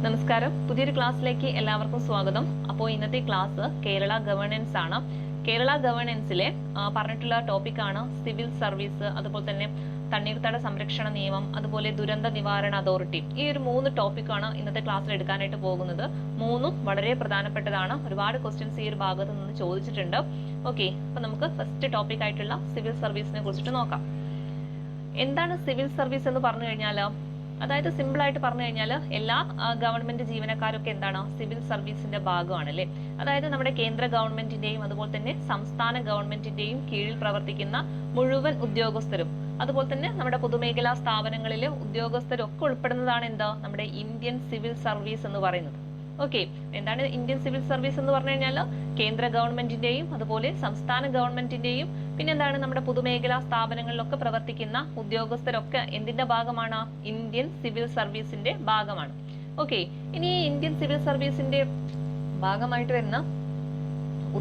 നമസ്കാരം, പുതിയൊരു ക്ലാസ്സിലേക്ക് എല്ലാവർക്കും സ്വാഗതം. അപ്പോൾ ഇന്നത്തെ ക്ലാസ് കേരള ഗവേണൻസ് ആണ്. കേരള ഗവേണൻസിലെ പറഞ്ഞിട്ടുള്ള ടോപ്പിക്കാണ് സിവിൽ സർവീസ്, അതുപോലെ തന്നെ തണ്ണീർത്തട സംരക്ഷണ നിയമം, അതുപോലെ ദുരന്ത നിവാരണ അതോറിറ്റി. ഈ ഒരു 3 ടോപ്പിക്കാണ് ഇന്നത്തെ ക്ലാസ്സിൽ എടുക്കാനായിട്ട് പോകുന്നത്. മൂന്നും വളരെ പ്രധാനപ്പെട്ടതാണ്. ഒരുപാട് ക്വസ്റ്റ്യൻസ് ഈ ഒരു ഭാഗത്ത് നിന്ന് ചോദിച്ചിട്ടുണ്ട്. ഓക്കെ, അപ്പൊ നമുക്ക് ഫസ്റ്റ് ടോപ്പിക് ആയിട്ടുള്ള സിവിൽ സർവീസിനെ കുറിച്ചിട്ട് നോക്കാം. എന്താണ് സിവിൽ സർവീസ് എന്ന് പറഞ്ഞു കഴിഞ്ഞാൽ, അതായത് സിമ്പിൾ ആയിട്ട് പറഞ്ഞു കഴിഞ്ഞാൽ എല്ലാ ഗവൺമെന്റ് ജീവനക്കാരൊക്കെ എന്താണ് സിവിൽ സർവീസിന്റെ ഭാഗമാണ് അല്ലേ. അതായത് നമ്മുടെ കേന്ദ്ര ഗവൺമെന്റിന്റെയും അതുപോലെ തന്നെ സംസ്ഥാന ഗവൺമെന്റിന്റെയും കീഴിൽ പ്രവർത്തിക്കുന്ന മുഴുവൻ ഉദ്യോഗസ്ഥരും, അതുപോലെ തന്നെ നമ്മുടെ പൊതുമേഖലാ സ്ഥാപനങ്ങളിലെ ഉദ്യോഗസ്ഥരൊക്കെ ഉൾപ്പെടുന്നതാണ് എന്താ നമ്മുടെ ഇന്ത്യൻ സിവിൽ സർവീസ് എന്ന് പറയുന്നത്. ഓക്കെ, എന്താണ് ഇന്ത്യൻ സിവിൽ സർവീസ് എന്ന് പറഞ്ഞു കഴിഞ്ഞാൽ കേന്ദ്ര ഗവൺമെന്റിന്റെയും അതുപോലെ സംസ്ഥാന ഗവൺമെന്റിന്റെയും പിന്നെ എന്താണ് നമ്മുടെ പൊതുമേഖലാ സ്ഥാപനങ്ങളിലൊക്കെ പ്രവർത്തിക്കുന്ന ഉദ്യോഗസ്ഥരൊക്കെ എന്തിന്റെ ഭാഗമാണ്? ഇന്ത്യൻ സിവിൽ സർവീസിന്റെ ഭാഗമാണ്. ഓക്കെ, ഇനി ഇന്ത്യൻ സിവിൽ സർവീസിന്റെ ഭാഗമായിട്ട് വരുന്ന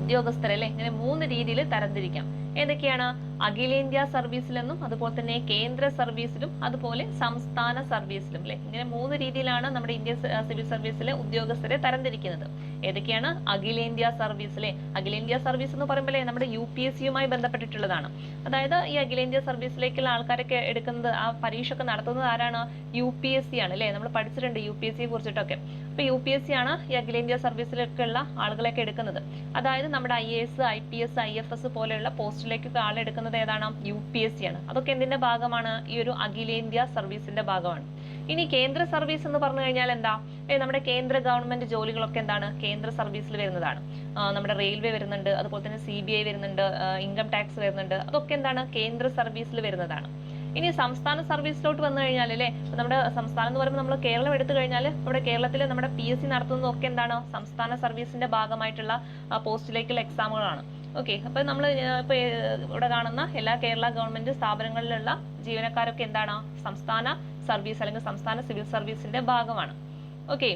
ഉദ്യോഗസ്ഥരല്ലേ ഇങ്ങനെ 3 രീതിയിൽ തരംതിരിക്കാം. ഏതൊക്കെയാണ്? അഖിലേന്ത്യാ സർവീസിലെന്നും അതുപോലെ തന്നെ കേന്ദ്ര സർവീസിലും അതുപോലെ സംസ്ഥാന സർവീസിലും അല്ലെ. ഇങ്ങനെ 3 രീതിയിലാണ് നമ്മുടെ ഇന്ത്യൻ സിവിൽ സർവീസിലെ ഉദ്യോഗസ്ഥരെ തരംതിരിക്കുന്നത്. ഏതൊക്കെയാണ്? അഖിലേന്ത്യാ സർവീസ് അല്ലെ. അഖിലേന്ത്യാ സർവീസ് എന്ന് പറയുമ്പോൾ നമ്മുടെ UPSCയുമായി ബന്ധപ്പെട്ടിട്ടുള്ളതാണ്. അതായത് ഈ അഖിലേന്ത്യാ സർവീസിലേക്കുള്ള ആൾക്കാരൊക്കെ എടുക്കുന്നത്, ആ പരീക്ഷ ഒക്കെ നടത്തുന്നത് ആരാണ്? UPSC ആണ് അല്ലെ. നമ്മൾ പഠിച്ചിട്ടുണ്ട് UPSCയെ കുറിച്ചിട്ടൊക്കെ. അപ്പൊ UPSC ആണ് ഈ അഖിലേന്ത്യാ സർവീസിലേക്കുള്ള ആളുകളെയൊക്കെ എടുക്കുന്നത്. അതായത് നമ്മുടെ IAS, IPS, IFS പോലെയുള്ള പോസ്റ്റിലേക്കൊക്കെ ആളെടുക്കുന്നത് ഏതാണ്? UPSC ആണ്. അതൊക്കെ എന്തിന്റെ ഭാഗമാണ്? ഈ ഒരു അഖിലേന്ത്യാ സർവീസിന്റെ ഭാഗമാണ്. ഇനി കേന്ദ്ര സർവീസ് എന്ന് പറഞ്ഞു കഴിഞ്ഞാൽ എന്താ? നമ്മുടെ കേന്ദ്ര ഗവൺമെന്റ് ജോലികളൊക്കെ എന്താണ് കേന്ദ്ര സർവീസിൽ വരുന്നതാണ്. നമ്മുടെ റെയിൽവേ വരുന്നുണ്ട്, അതുപോലെ തന്നെ CBI വരുന്നുണ്ട്, ഇൻകം ടാക്സ് വരുന്നുണ്ട്. അതൊക്കെ എന്താണ് കേന്ദ്ര സർവീസിൽ വരുന്നതാണ്. ഇനി സംസ്ഥാന സർവീസിലോട്ട് വന്നു കഴിഞ്ഞാൽ അല്ലെ, നമ്മുടെ സംസ്ഥാനം എന്ന് പറയുമ്പോൾ നമ്മൾ കേരളം എടുത്തു കഴിഞ്ഞാൽ നമ്മുടെ കേരളത്തിൽ നമ്മുടെ PSC നടത്തുന്നതൊക്കെ എന്താണ് സംസ്ഥാന സർവീസിന്റെ ഭാഗമായിട്ടുള്ള പോസ്റ്റിലേക്കുള്ള എക്സാമുകളാണ്. ഓക്കെ, അപ്പൊ നമ്മൾ ഇപ്പൊ ഇവിടെ കാണുന്ന എല്ലാ കേരള ഗവൺമെന്റ് സ്ഥാപനങ്ങളിലുള്ള ജീവനക്കാരൊക്കെ എന്താണ് സംസ്ഥാന സർവീസ് അല്ലെങ്കിൽ സംസ്ഥാന സിവിൽ സർവീസിന്റെ ഭാഗമാണ്. ഓക്കെ,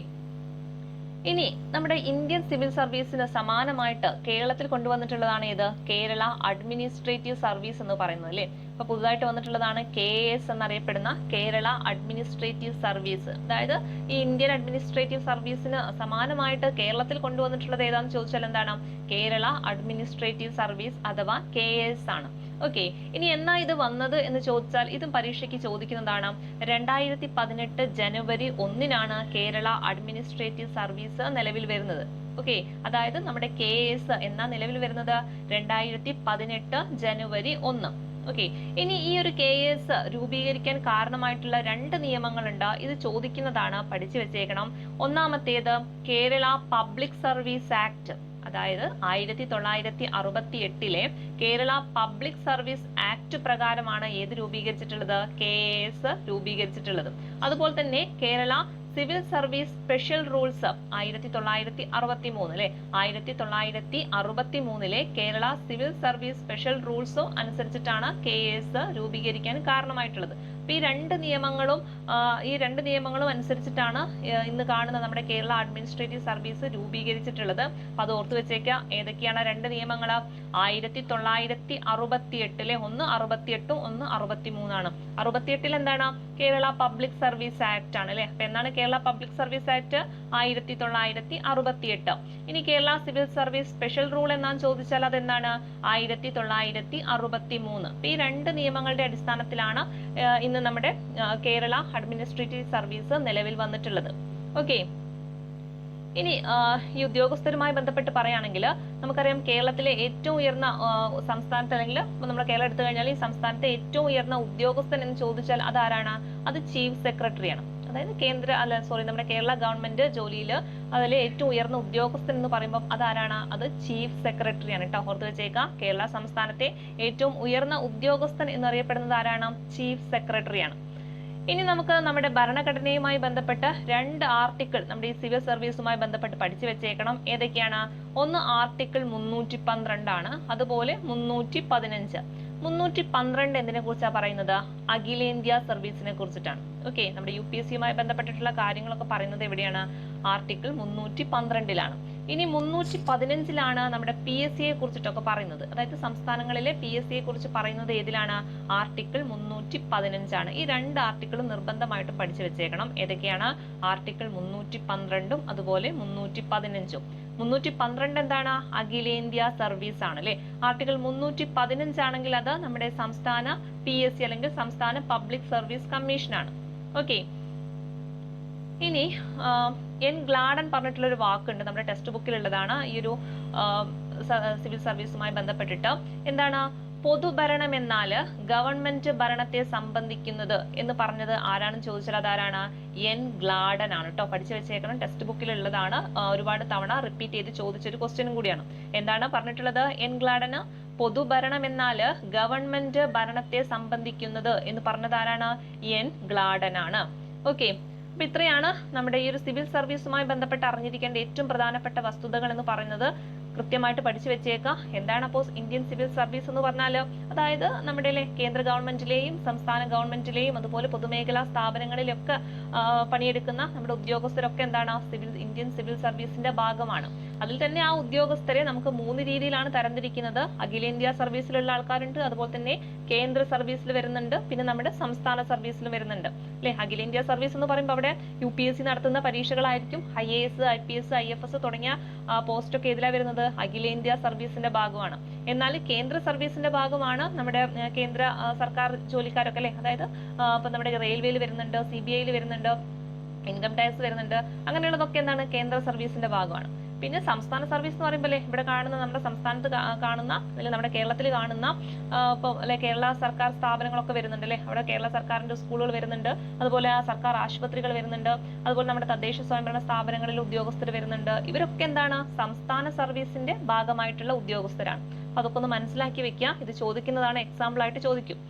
ഇനി നമ്മുടെ ഇന്ത്യൻ സിവിൽ സർവീസിന് സമാനമായിട്ട് കേരളത്തിൽ കൊണ്ടുവന്നിട്ടുള്ളതാണ് ഏത്? കേരള അഡ്മിനിസ്ട്രേറ്റീവ് സർവീസ് എന്ന് പറയുന്നത് അല്ലെ. ഇപ്പൊ പുതുതായിട്ട് വന്നിട്ടുള്ളതാണ് KAS എന്നറിയപ്പെടുന്ന കേരള അഡ്മിനിസ്ട്രേറ്റീവ് സർവീസ്. അതായത് ഈ ഇന്ത്യൻ അഡ്മിനിസ്ട്രേറ്റീവ് സർവീസിന് സമാനമായിട്ട് കേരളത്തിൽ കൊണ്ടുവന്നിട്ടുള്ളത് ഏതാണെന്ന് ചോദിച്ചാൽ എന്താണ്? കേരള അഡ്മിനിസ്ട്രേറ്റീവ് സർവീസ് അഥവാ KAS ആണ്. ഓക്കെ, ഇനി എന്നാ ഇത് വന്നത് എന്ന് ചോദിച്ചാൽ ഇതും പരീക്ഷയ്ക്ക് ചോദിക്കുന്നതാണ്. 2018 ജനുവരി 1 കേരള അഡ്മിനിസ്ട്രേറ്റീവ് സർവീസ് നിലവിൽ വരുന്നത്. ഓക്കെ, അതായത് നമ്മുടെ KAS എന്നാ നിലവിൽ വരുന്നത്? 2018 ജനുവരി 1. ഓക്കെ, ഇനി ഈ ഒരു KAS രൂപീകരിക്കാൻ കാരണമായിട്ടുള്ള 2 നിയമങ്ങളുണ്ട്. ഇത് ചോദിക്കുന്നതാണ്, പഠിച്ചു വെച്ചേക്കണം. ഒന്നാമത്തേത് കേരള പബ്ലിക് സർവീസ് ആക്ട്. അതായത് 1968 കേരള പബ്ലിക് സർവീസ് ആക്ട് പ്രകാരമാണ് ഏത് രൂപീകരിച്ചിട്ടുള്ളത്? KAS രൂപീകരിച്ചിട്ടുള്ളത്. അതുപോലെ തന്നെ Kerala civil service special rules 1963 അല്ലെ. 1963 കേരള സിവിൽ സർവീസ് സ്പെഷ്യൽ റൂൾസും അനുസരിച്ചിട്ടാണ് KAS രൂപീകരിക്കാൻ കാരണമായിട്ടുള്ളത്. അപ്പൊ ഈ 2 നിയമങ്ങളും അനുസരിച്ചിട്ടാണ് ഇന്ന് കാണുന്ന നമ്മുടെ കേരള അഡ്മിനിസ്ട്രേറ്റീവ് സർവീസ് രൂപീകരിച്ചിട്ടുള്ളത്. അപ്പൊ അത് ഓർത്തു വെച്ചേക്കാം. ഏതൊക്കെയാണ് 2 നിയമങ്ങൾ? 1968 ഒന്ന് 68 ഒന്ന് 63. 68 എന്താണ്? കേരള പബ്ലിക് സർവീസ് ആക്ട് ആണ് അല്ലെ. അപ്പൊ എന്താണ് കേരള പബ്ലിക് സർവീസ് ആക്ട്? 1968. ഇനി Kerala civil service special rule എന്നാന്ന് ചോദിച്ചാൽ അതെന്താണ്? 1963. അപ്പൊ ഈ 2 നിയമങ്ങളുടെ അടിസ്ഥാനത്തിലാണ് ഇന്ന് നമ്മുടെ കേരള അഡ്മിനിസ്ട്രേറ്റീവ് സർവീസ് നിലവിൽ വന്നിട്ടുള്ളത്. ഓക്കെ, ഇനി ഈ ഉദ്യോഗസ്ഥരുമായി ബന്ധപ്പെട്ട് പറയുകയാണെങ്കിൽ നമുക്കറിയാം കേരളത്തിലെ ഏറ്റവും ഉയർന്ന സംസ്ഥാനത്ത്, അല്ലെങ്കിൽ നമ്മുടെ കേരളം എടുത്തു കഴിഞ്ഞാൽ ഈ സംസ്ഥാനത്തെ ഏറ്റവും ഉയർന്ന ഉദ്യോഗസ്ഥൻ എന്ന് ചോദിച്ചാൽ അതാരാണ്? അത് ചീഫ് സെക്രട്ടറിയാണ്. അതായത് നമ്മുടെ കേരള ഗവൺമെന്റ് ജോലിയിൽ അതിലെ ഏറ്റവും ഉയർന്ന ഉദ്യോഗസ്ഥൻ എന്ന് പറയുമ്പോൾ അതാരാണ്? അത് ചീഫ് സെക്രട്ടറിയാണ് കേട്ടോ. ഓർത്ത് വെച്ചേക്കാം, കേരള സംസ്ഥാനത്തെ ഏറ്റവും ഉയർന്ന ഉദ്യോഗസ്ഥൻ എന്നറിയപ്പെടുന്നത് ആരാണ്? ചീഫ് സെക്രട്ടറിയാണ്. ഇനി നമുക്ക് നമ്മുടെ ഭരണഘടനയുമായി ബന്ധപ്പെട്ട് 2 ആർട്ടിക്കിൾ നമ്മുടെ ഈ സിവിൽ സർവീസുമായി ബന്ധപ്പെട്ട് പഠിച്ചു വെച്ചേക്കണം. ഏതൊക്കെയാണ്? ഒന്ന് ആർട്ടിക്കിൾ 312 ആണ്, അതുപോലെ 315. 312 എന്തിനെ കുറിച്ചാണ് പറയുന്നത്? അഖിലേന്ത്യാ സർവീസിനെ കുറിച്ചിട്ടാണ്. ഓക്കെ, നമ്മുടെ UPSCയുമായി ബന്ധപ്പെട്ടിട്ടുള്ള കാര്യങ്ങളൊക്കെ പറയുന്നത് എവിടെയാണ്? ആർട്ടിക്കിൾ 312. ഇനി 315 നമ്മുടെ PSC യെ കുറിച്ചിട്ടൊക്കെ പറയുന്നത്, അതായത് സംസ്ഥാനങ്ങളിലെ PSC യെ കുറിച്ച് പറയുന്നത് ഏതിലാണ്? ആർട്ടിക്കിൾ 315 ആണ്. ഈ രണ്ട് ആർട്ടിക്കിളും നിർബന്ധമായിട്ടും പഠിച്ചു വെച്ചേക്കണം. ഏതൊക്കെയാണ്? ആർട്ടിക്കിൾ 312 അതുപോലെ 315. 312 എന്താണ്? അഖിലേന്ത്യാ സർവീസ് ആണ് അല്ലെ. ആർട്ടിക്കിൾ 315 ആണെങ്കിൽ അത് നമ്മുടെ സംസ്ഥാന PSC അല്ലെങ്കിൽ സംസ്ഥാന പബ്ലിക് സർവീസ് കമ്മീഷൻ ആണ്. ഓക്കെ, ഇനി എൻ ഗ്ലാഡൻ പറഞ്ഞിട്ടുള്ള ഒരു വാക്കുണ്ട്, നമ്മുടെ ടെക്സ്റ്റ് ബുക്കിൽ ഉള്ളതാണ്. ഈ ഒരു സിവിൽ സർവീസുമായി ബന്ധപ്പെട്ടിട്ട് എന്താണ്? പൊതുഭരണം എന്നാൽ ഗവൺമെന്റ് ഭരണത്തെ സംബന്ധിക്കുന്നത് എന്ന് പറഞ്ഞത് ആരാണെന്ന് ചോദിച്ചാൽ അതാരാണ്? എൻ ഗ്ലാഡൻ ആണ് കേട്ടോ. പഠിച്ചു വെച്ചേക്കണം, ടെക്സ്റ്റ് ബുക്കിൽ ഉള്ളതാണ്. ഒരുപാട് തവണ റിപ്പീറ്റ് ചെയ്ത് ചോദിച്ചൊരു ക്വസ്റ്റ്യനും കൂടിയാണ്. എന്താണ് പറഞ്ഞിട്ടുള്ളത്? എൻ ഗ്ലാഡന് പൊതുഭരണം എന്നാൽ ഗവൺമെന്റ് ഭരണത്തെ സംബന്ധിക്കുന്നത് എന്ന് പറഞ്ഞത് ആരാണ്? എൻ ഗ്ലാഡൻ ആണ്. ഓക്കെ, അപ്പൊ ഇത്രയാണ് നമ്മുടെ ഈ ഒരു സിവിൽ സർവീസുമായി ബന്ധപ്പെട്ട് അറിഞ്ഞിരിക്കേണ്ട ഏറ്റവും പ്രധാനപ്പെട്ട വസ്തുതകൾ എന്ന് പറയുന്നത്. കൃത്യമായിട്ട് പഠിച്ചു വെച്ചേക്കുക. എന്താണ് അപ്പോൾ ഇന്ത്യൻ സിവിൽ സർവീസ് എന്ന് പറഞ്ഞാൽ? അതായത് നമ്മുടെ കേന്ദ്ര ഗവൺമെന്റിലെയും സംസ്ഥാന ഗവൺമെന്റിലെയും അതുപോലെ പൊതുമേഖലാ സ്ഥാപനങ്ങളിലൊക്കെ പണിയെടുക്കുന്ന നമ്മുടെ ഉദ്യോഗസ്ഥരൊക്കെ എന്താണ്? ഇന്ത്യൻ സിവിൽ സർവീസിന്റെ ഭാഗമാണ്. അതിൽ തന്നെ ആ ഉദ്യോഗസ്ഥരെ നമുക്ക് 3 രീതിയിലാണ് തരംതിരിക്കുന്നത്. അഖിലേന്ത്യാ സർവീസിലുള്ള ആൾക്കാരുണ്ട്, അതുപോലെ തന്നെ കേന്ദ്ര സർവീസിൽ വരുന്നുണ്ട്, പിന്നെ നമ്മുടെ സംസ്ഥാന സർവീസിൽ വരുന്നുണ്ട് അല്ലെ. അഖിലേന്ത്യാ സർവീസ് എന്ന് പറയുമ്പോൾ അവിടെ UPSC നടത്തുന്ന പരീക്ഷകളായിരിക്കും. IAS, IPS, IFS തുടങ്ങിയ പോസ്റ്റ് ഒക്കെ ഏതിലാ വരുന്നത്? അഖിലേന്ത്യാ സർവീസിന്റെ ഭാഗമാണ്. എന്നാൽ കേന്ദ്ര സർവീസിന്റെ ഭാഗമാണ് നമ്മുടെ കേന്ദ്ര സർക്കാർ ജോലിക്കാരൊക്കെ അല്ലെ. അതായത് ഇപ്പൊ നമ്മുടെ റെയിൽവേയിൽ വരുന്നുണ്ട്, CBI വരുന്നുണ്ട്, ഇൻകം ടാക്സ് വരുന്നുണ്ട്. അങ്ങനെയുള്ളതൊക്കെ എന്താണ്? കേന്ദ്ര സർവീസിന്റെ ഭാഗമാണ്. പിന്നെ സംസ്ഥാന സർവീസ് എന്ന് പറയുമ്പോൾ ഇവിടെ കാണുന്ന നമ്മുടെ സംസ്ഥാനത്ത് കാണുന്ന അല്ലെങ്കിൽ നമ്മുടെ കേരളത്തിൽ കാണുന്ന ഇപ്പോൾ അല്ലെ കേരള സർക്കാർ സ്ഥാപനങ്ങളൊക്കെ വരുന്നുണ്ട് അല്ലെ. അവിടെ കേരള സർക്കാരിന്റെ സ്കൂളുകൾ വരുന്നുണ്ട്, അതുപോലെ സർക്കാർ ആശുപത്രികൾ വരുന്നുണ്ട്, അതുപോലെ നമ്മുടെ തദ്ദേശ സ്വയംഭരണ സ്ഥാപനങ്ങളിൽ ഉദ്യോഗസ്ഥർ വരുന്നുണ്ട്. ഇവരൊക്കെ എന്താണ്? സംസ്ഥാന സർവീസിന്റെ ഭാഗമായിട്ടുള്ള ഉദ്യോഗസ്ഥരാണ്. അപ്പൊ അതൊക്കെ ഒന്ന് മനസ്സിലാക്കി വെക്കുക. ഇത് ചോദിക്കുന്നതാണ്, എക്സാമ്പിൾ ആയിട്ട് ചോദിക്കും.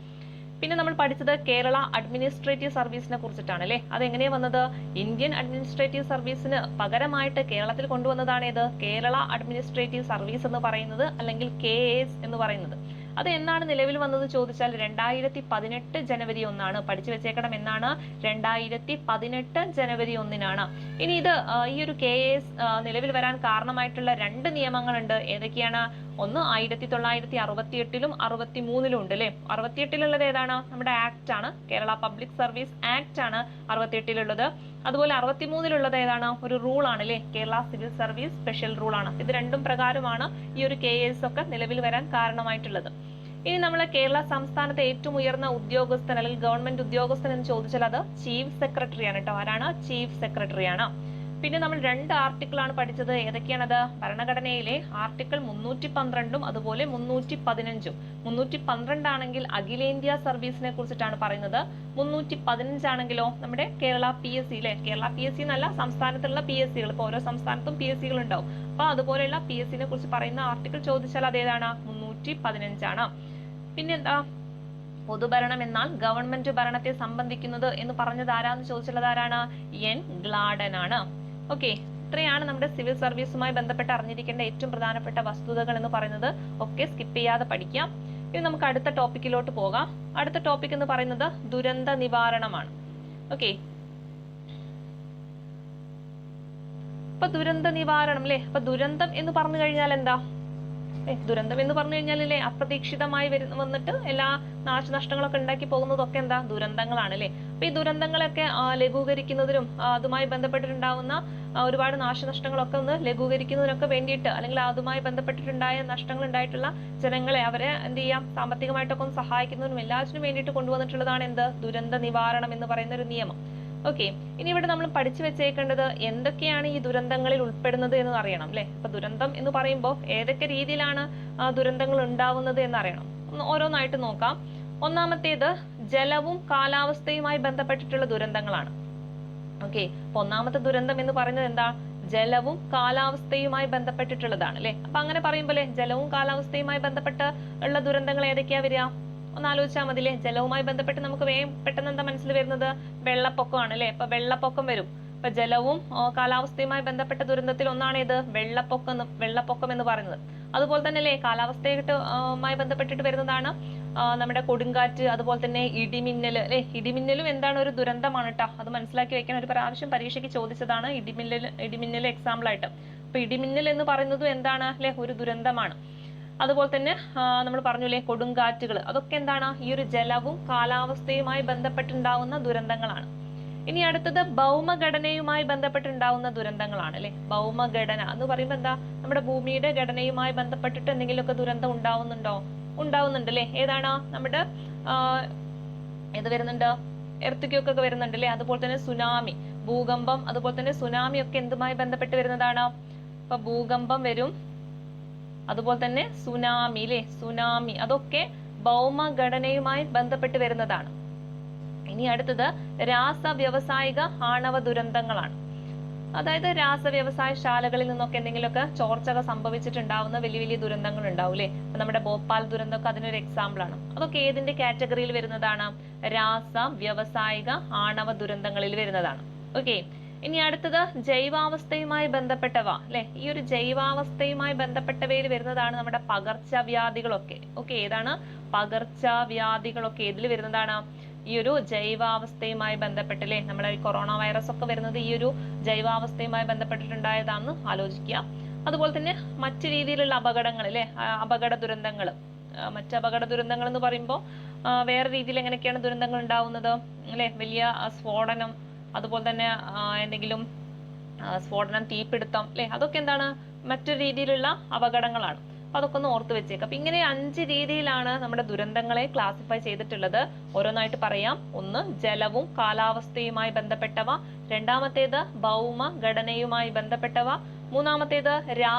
പിന്നെ നമ്മൾ പഠിച്ചത് കേരള അഡ്മിനിസ്ട്രേറ്റീവ് സർവീസിനെ കുറിച്ചിട്ടാണ് അല്ലെ. അതെങ്ങനെയാ വന്നത്? ഇന്ത്യൻ അഡ്മിനിസ്ട്രേറ്റീവ് സർവീസിന് പകരമായിട്ട് കേരളത്തിൽ കൊണ്ടുവന്നതാണ് ഏത്? കേരള അഡ്മിനിസ്ട്രേറ്റീവ് സർവീസ് എന്ന് പറയുന്നത്, അല്ലെങ്കിൽ KAS എന്ന് പറയുന്നത്. അത് എന്നാണ് നിലവിൽ വന്നത് ചോദിച്ചാൽ 2018 ജനുവരി 1 പഠിച്ചു വെച്ചേക്കണം. എന്നാണ്? 2018 ജനുവരി 1. ഇനി ഇത് ഈ ഒരു KAS നിലവിൽ വരാൻ കാരണമായിട്ടുള്ള 2 നിയമങ്ങളുണ്ട്. ഏതൊക്കെയാണ്? ഒന്ന് 1968 63 ഉണ്ട് അല്ലെ. 68 ഏതാണ്? നമ്മുടെ ആക്ട് ആണ്, കേരള പബ്ലിക് സർവീസ് ആക്ട് ആണ് 68 അതുപോലെ 63 ഏതാണ്? ഒരു റൂൾ ആണ് അല്ലെ, Kerala civil service special rule ആണ്. ഇത് രണ്ടും പ്രകാരമാണ് ഈ ഒരു KAS ഒക്കെ നിലവിൽ വരാൻ കാരണമായിട്ടുള്ളത്. ഇനി നമ്മൾ കേരള സംസ്ഥാനത്തെ ഏറ്റവും ഉയർന്ന ഉദ്യോഗസ്ഥൻ അല്ലെങ്കിൽ ഗവൺമെന്റ് ഉദ്യോഗസ്ഥൻ എന്ന് ചോദിച്ചാൽ അത് ചീഫ് സെക്രട്ടറി ആണ് കേട്ടോ. ആരാണ്? ചീഫ് സെക്രട്ടറി ആണ്. പിന്നെ നമ്മൾ 2 ആർട്ടിക്കിൾ ആണ് പഠിച്ചത്. ഏതൊക്കെയാണത്? ഭരണഘടനയിലെ ആർട്ടിക്കിൾ 312 അതുപോലെ 315. 312 ആണെങ്കിൽ അഖിലേന്ത്യാ സർവീസിനെ കുറിച്ചിട്ടാണ് പറയുന്നത്. 315 ആണെങ്കിലോ നമ്മുടെ കേരള PSC അല്ലെ. കേരള PSC എന്നല്ല, സംസ്ഥാനത്തുള്ള PSCകൾ. ഇപ്പൊ ഓരോ സംസ്ഥാനത്തും PSCകൾ ഉണ്ടാവും. അപ്പൊ അതുപോലെയുള്ള PSCനെ കുറിച്ച് പറയുന്ന ആർട്ടിക്കിൾ ചോദിച്ചാൽ അതേതാണ്? 315 ആണ്. പിന്നെന്താ? പൊതുഭരണം എന്നാൽ ഗവൺമെന്റ് ഭരണത്തെ സംബന്ധിക്കുന്നത് എന്ന് പറഞ്ഞത് ആരാന്ന് ചോദിച്ചുള്ളത് ആരാണ്? എൻ ഗ്ലാഡൻ ആണ്. ഓക്കെ, ഇത്രയാണ് നമ്മുടെ സിവിൽ സർവീസുമായി ബന്ധപ്പെട്ട് അറിഞ്ഞിരിക്കേണ്ട ഏറ്റവും പ്രധാനപ്പെട്ട വസ്തുതകൾ എന്ന് പറയുന്നത്. ഒക്കെ സ്കിപ്പ് ചെയ്യാതെ പഠിക്കാം. ഇനി നമുക്ക് അടുത്ത ടോപ്പിക്കിലോട്ട് പോകാം. അടുത്ത ടോപ്പിക് എന്ന് പറയുന്നത് ദുരന്ത നിവാരണമാണ്. ഓക്കെ, ഇപ്പൊ ദുരന്ത നിവാരണം അല്ലെ. അപ്പൊ ദുരന്തം എന്ന് പറഞ്ഞു കഴിഞ്ഞാൽ എന്താ? ദുരന്തം എന്ന് പറഞ്ഞു കഴിഞ്ഞാലല്ലേ അപ്രതീക്ഷിതമായി വന്നിട്ട് എല്ലാ നാശനഷ്ടങ്ങളൊക്കെ ഉണ്ടാക്കി പോകുന്നതൊക്കെ എന്താ? ദുരന്തങ്ങളാണ് അല്ലെ. അപ്പൊ ഈ ദുരന്തങ്ങളൊക്കെ ലഘൂകരിക്കുന്നതിനും അതുമായി ബന്ധപ്പെട്ടിട്ടുണ്ടാവുന്ന ഒരുപാട് നാശനഷ്ടങ്ങളൊക്കെ ഒന്ന് ലഘൂകരിക്കുന്നതിനൊക്കെ വേണ്ടിയിട്ട്, അല്ലെങ്കിൽ അതുമായി ബന്ധപ്പെട്ടിട്ടുണ്ടായ നഷ്ടങ്ങൾ ഉണ്ടായിട്ടുള്ള ജനങ്ങളെ അവരെ എന്ത് ചെയ്യാം, സാമ്പത്തികമായിട്ടൊക്കെ ഒന്ന് സഹായിക്കുന്നതിനും എല്ലാത്തിനും വേണ്ടിയിട്ട് കൊണ്ടുവന്നിട്ടുള്ളതാണ് എന്ത്? ദുരന്ത നിവാരണം എന്ന് പറയുന്ന ഒരു നിയമം. ഓക്കെ, ഇനി ഇവിടെ നമ്മൾ പഠിച്ചു വെച്ചേക്കേണ്ടത് എന്തൊക്കെയാണ് ഈ ദുരന്തങ്ങളിൽ ഉൾപ്പെടുന്നത് എന്ന് അറിയണം അല്ലെ. അപ്പൊ ദുരന്തം എന്ന് പറയുമ്പോൾ ഏതൊക്കെ രീതിയിലാണ് ദുരന്തങ്ങൾ ഉണ്ടാവുന്നത് എന്ന് അറിയണം. ഓരോന്നായിട്ട് നോക്കാം. ഒന്നാമത്തേത് ജലവും കാലാവസ്ഥയുമായി ബന്ധപ്പെട്ടിട്ടുള്ള ദുരന്തങ്ങളാണ്. ഓക്കെ, അപ്പൊ ഒന്നാമത്തെ ദുരന്തം എന്ന് പറയുന്നത് എന്താ? ജലവും കാലാവസ്ഥയുമായി ബന്ധപ്പെട്ടിട്ടുള്ളതാണ് അല്ലെ. അപ്പൊ അങ്ങനെ പറയുമ്പോൾ ജലവും കാലാവസ്ഥയുമായി ബന്ധപ്പെട്ട് ഉള്ള ദുരന്തങ്ങൾ ഏതൊക്കെയാ വരിക? ഒന്ന് ആലോചിച്ചാൽ മതില്ലേ. ജലവുമായി ബന്ധപ്പെട്ട് നമുക്ക് പെട്ടെന്ന് എന്താ മനസ്സിൽ വരുന്നത്? വെള്ളപ്പൊക്കമാണ് അല്ലെ. അപ്പൊ വെള്ളപ്പൊക്കം വരും. അപ്പൊ ജലവും കാലാവസ്ഥയുമായി ബന്ധപ്പെട്ട ദുരന്തത്തിൽ ഒന്നാണ് ഇത് വെള്ളപ്പൊക്കം എന്ന് പറയുന്നത്. അതുപോലെ തന്നെ അല്ലെ കാലാവസ്ഥയുമായി ബന്ധപ്പെട്ടിട്ട് വരുന്നതാണ് നമ്മുടെ കൊടുങ്കാറ്റ്, അതുപോലെ തന്നെ ഇടിമിന്നൽ അല്ലെ. ഇടിമിന്നലും എന്താണ്? ഒരു ദുരന്തമാണ് കേട്ടോ. അത് മനസ്സിലാക്കി വെക്കാൻ ഒരു പ്രാവശ്യം പരീക്ഷയ്ക്ക് ചോദിച്ചതാണ് ഇടിമിന്നൽ എക്സാമ്പിൾ ആയിട്ട്. അപ്പൊ ഇടിമിന്നൽ എന്ന് പറയുന്നതും എന്താണ് അല്ലെ, ഒരു ദുരന്തമാണ്. അതുപോലെ തന്നെ നമ്മൾ പറഞ്ഞില്ലേ കൊടുങ്കാറ്റുകൾ, അതൊക്കെ എന്താണ് ഈ ഒരു ജലവും കാലാവസ്ഥയുമായി ബന്ധപ്പെട്ടുണ്ടാവുന്ന ദുരന്തങ്ങളാണ്. ഇനി അടുത്തത് ഭൗമഘടനയുമായി ബന്ധപ്പെട്ടുണ്ടാവുന്ന ദുരന്തങ്ങളാണ് അല്ലെ. ഭൗമഘടന എന്ന് പറയുമ്പോൾ എന്താ, നമ്മുടെ ഭൂമിയുടെ ഘടനയുമായി ബന്ധപ്പെട്ടിട്ട് എന്തെങ്കിലുമൊക്കെ ദുരന്തം ഉണ്ടാവുന്നുണ്ട് അല്ലെ. ഏതാണ് നമ്മുടെ ഏത് വരുന്നുണ്ട്, എർത്തുക്യൊക്കെ വരുന്നുണ്ട് അല്ലെ. അതുപോലെ തന്നെ സുനാമി, ഭൂകമ്പം, അതുപോലെ തന്നെ സുനാമി ഒക്കെ എന്തുമായി ബന്ധപ്പെട്ട് വരുന്നതാണ്. അപ്പൊ ഭൂകമ്പം വരും, അതുപോലെ തന്നെ സുനാമി അല്ലെ, സുനാമി അതൊക്കെ ഭൗമഘടനയുമായി ബന്ധപ്പെട്ട് വരുന്നതാണ്. ഇനി അടുത്തത് വ്യവസായിക ആണവ ദുരന്തങ്ങളാണ്. അതായത് വ്യവസായശാലകളിൽ നിന്നൊക്കെ എന്തെങ്കിലുമൊക്കെ ചോർച്ചകൾ സംഭവിച്ചിട്ടുണ്ടാവുന്ന വലിയ വലിയ ദുരന്തങ്ങൾ ഉണ്ടാവും അല്ലെ. നമ്മുടെ ഭോപ്പാൽ ദുരന്തമൊക്കെ അതിനൊരു എക്സാമ്പിൾ ആണ്. അതൊക്കെ ഏതിന്റെ കാറ്റഗറിയിൽ വരുന്നതാണ്, വ്യവസായിക ആണവ ദുരന്തങ്ങളിൽ വരുന്നതാണ്. ഓക്കെ. ഇനി അടുത്തത് ജൈവാവസ്ഥയുമായി ബന്ധപ്പെട്ടവ അല്ലെ. ഈ ഒരു ജൈവാവസ്ഥയുമായി ബന്ധപ്പെട്ടവയിൽ വരുന്നതാണ് നമ്മുടെ പകർച്ചവ്യാധികളൊക്കെ. ഓക്കെ, ഏതാണ് പകർച്ചവ്യാധികളൊക്കെ ഏതിൽ വരുന്നതാണ്, ഈ ഒരു ജൈവാവസ്ഥയുമായി ബന്ധപ്പെട്ടല്ലേ. നമ്മളെ ഈ കൊറോണ വൈറസ് ഒക്കെ വരുന്നത് ഈ ഒരു ജൈവാവസ്ഥയുമായി ബന്ധപ്പെട്ടിട്ടുണ്ടായതാണെന്ന് ആലോചിക്കുക. അതുപോലെ തന്നെ മറ്റു രീതിയിലുള്ള അപകടങ്ങൾ അല്ലെ, അപകട ദുരന്തങ്ങൾ. മറ്റ് അപകട ദുരന്തങ്ങൾ എന്ന് പറയുമ്പോൾ വേറെ രീതിയിൽ എങ്ങനെയൊക്കെയാണ് ദുരന്തങ്ങൾ ഉണ്ടാവുന്നത് അല്ലെ. വലിയ സ്ഫോടനം, അതുപോലെ തന്നെ എന്തെങ്കിലും സ്ഫോടനം, തീപിടുത്തം അല്ലെ, അതൊക്കെ എന്താണ് മറ്റൊരു രീതിയിലുള്ള അപകടങ്ങളാണ്. അപ്പൊ അതൊക്കെ ഒന്ന് ഓർത്ത് വെച്ചേക്കാം. അപ്പൊ ഇങ്ങനെ 5 രീതിയിലാണ് നമ്മുടെ ദുരന്തങ്ങളെ ക്ലാസിഫൈ ചെയ്തിട്ടുള്ളത്. ഓരോന്നായിട്ട് പറയാം. ഒന്ന് ജലവും കാലാവസ്ഥയുമായി ബന്ധപ്പെട്ടവ, രണ്ടാമത്തേത് ഭൗമഘടനയുമായി ബന്ധപ്പെട്ടവ, മൂന്നാമത്തേത്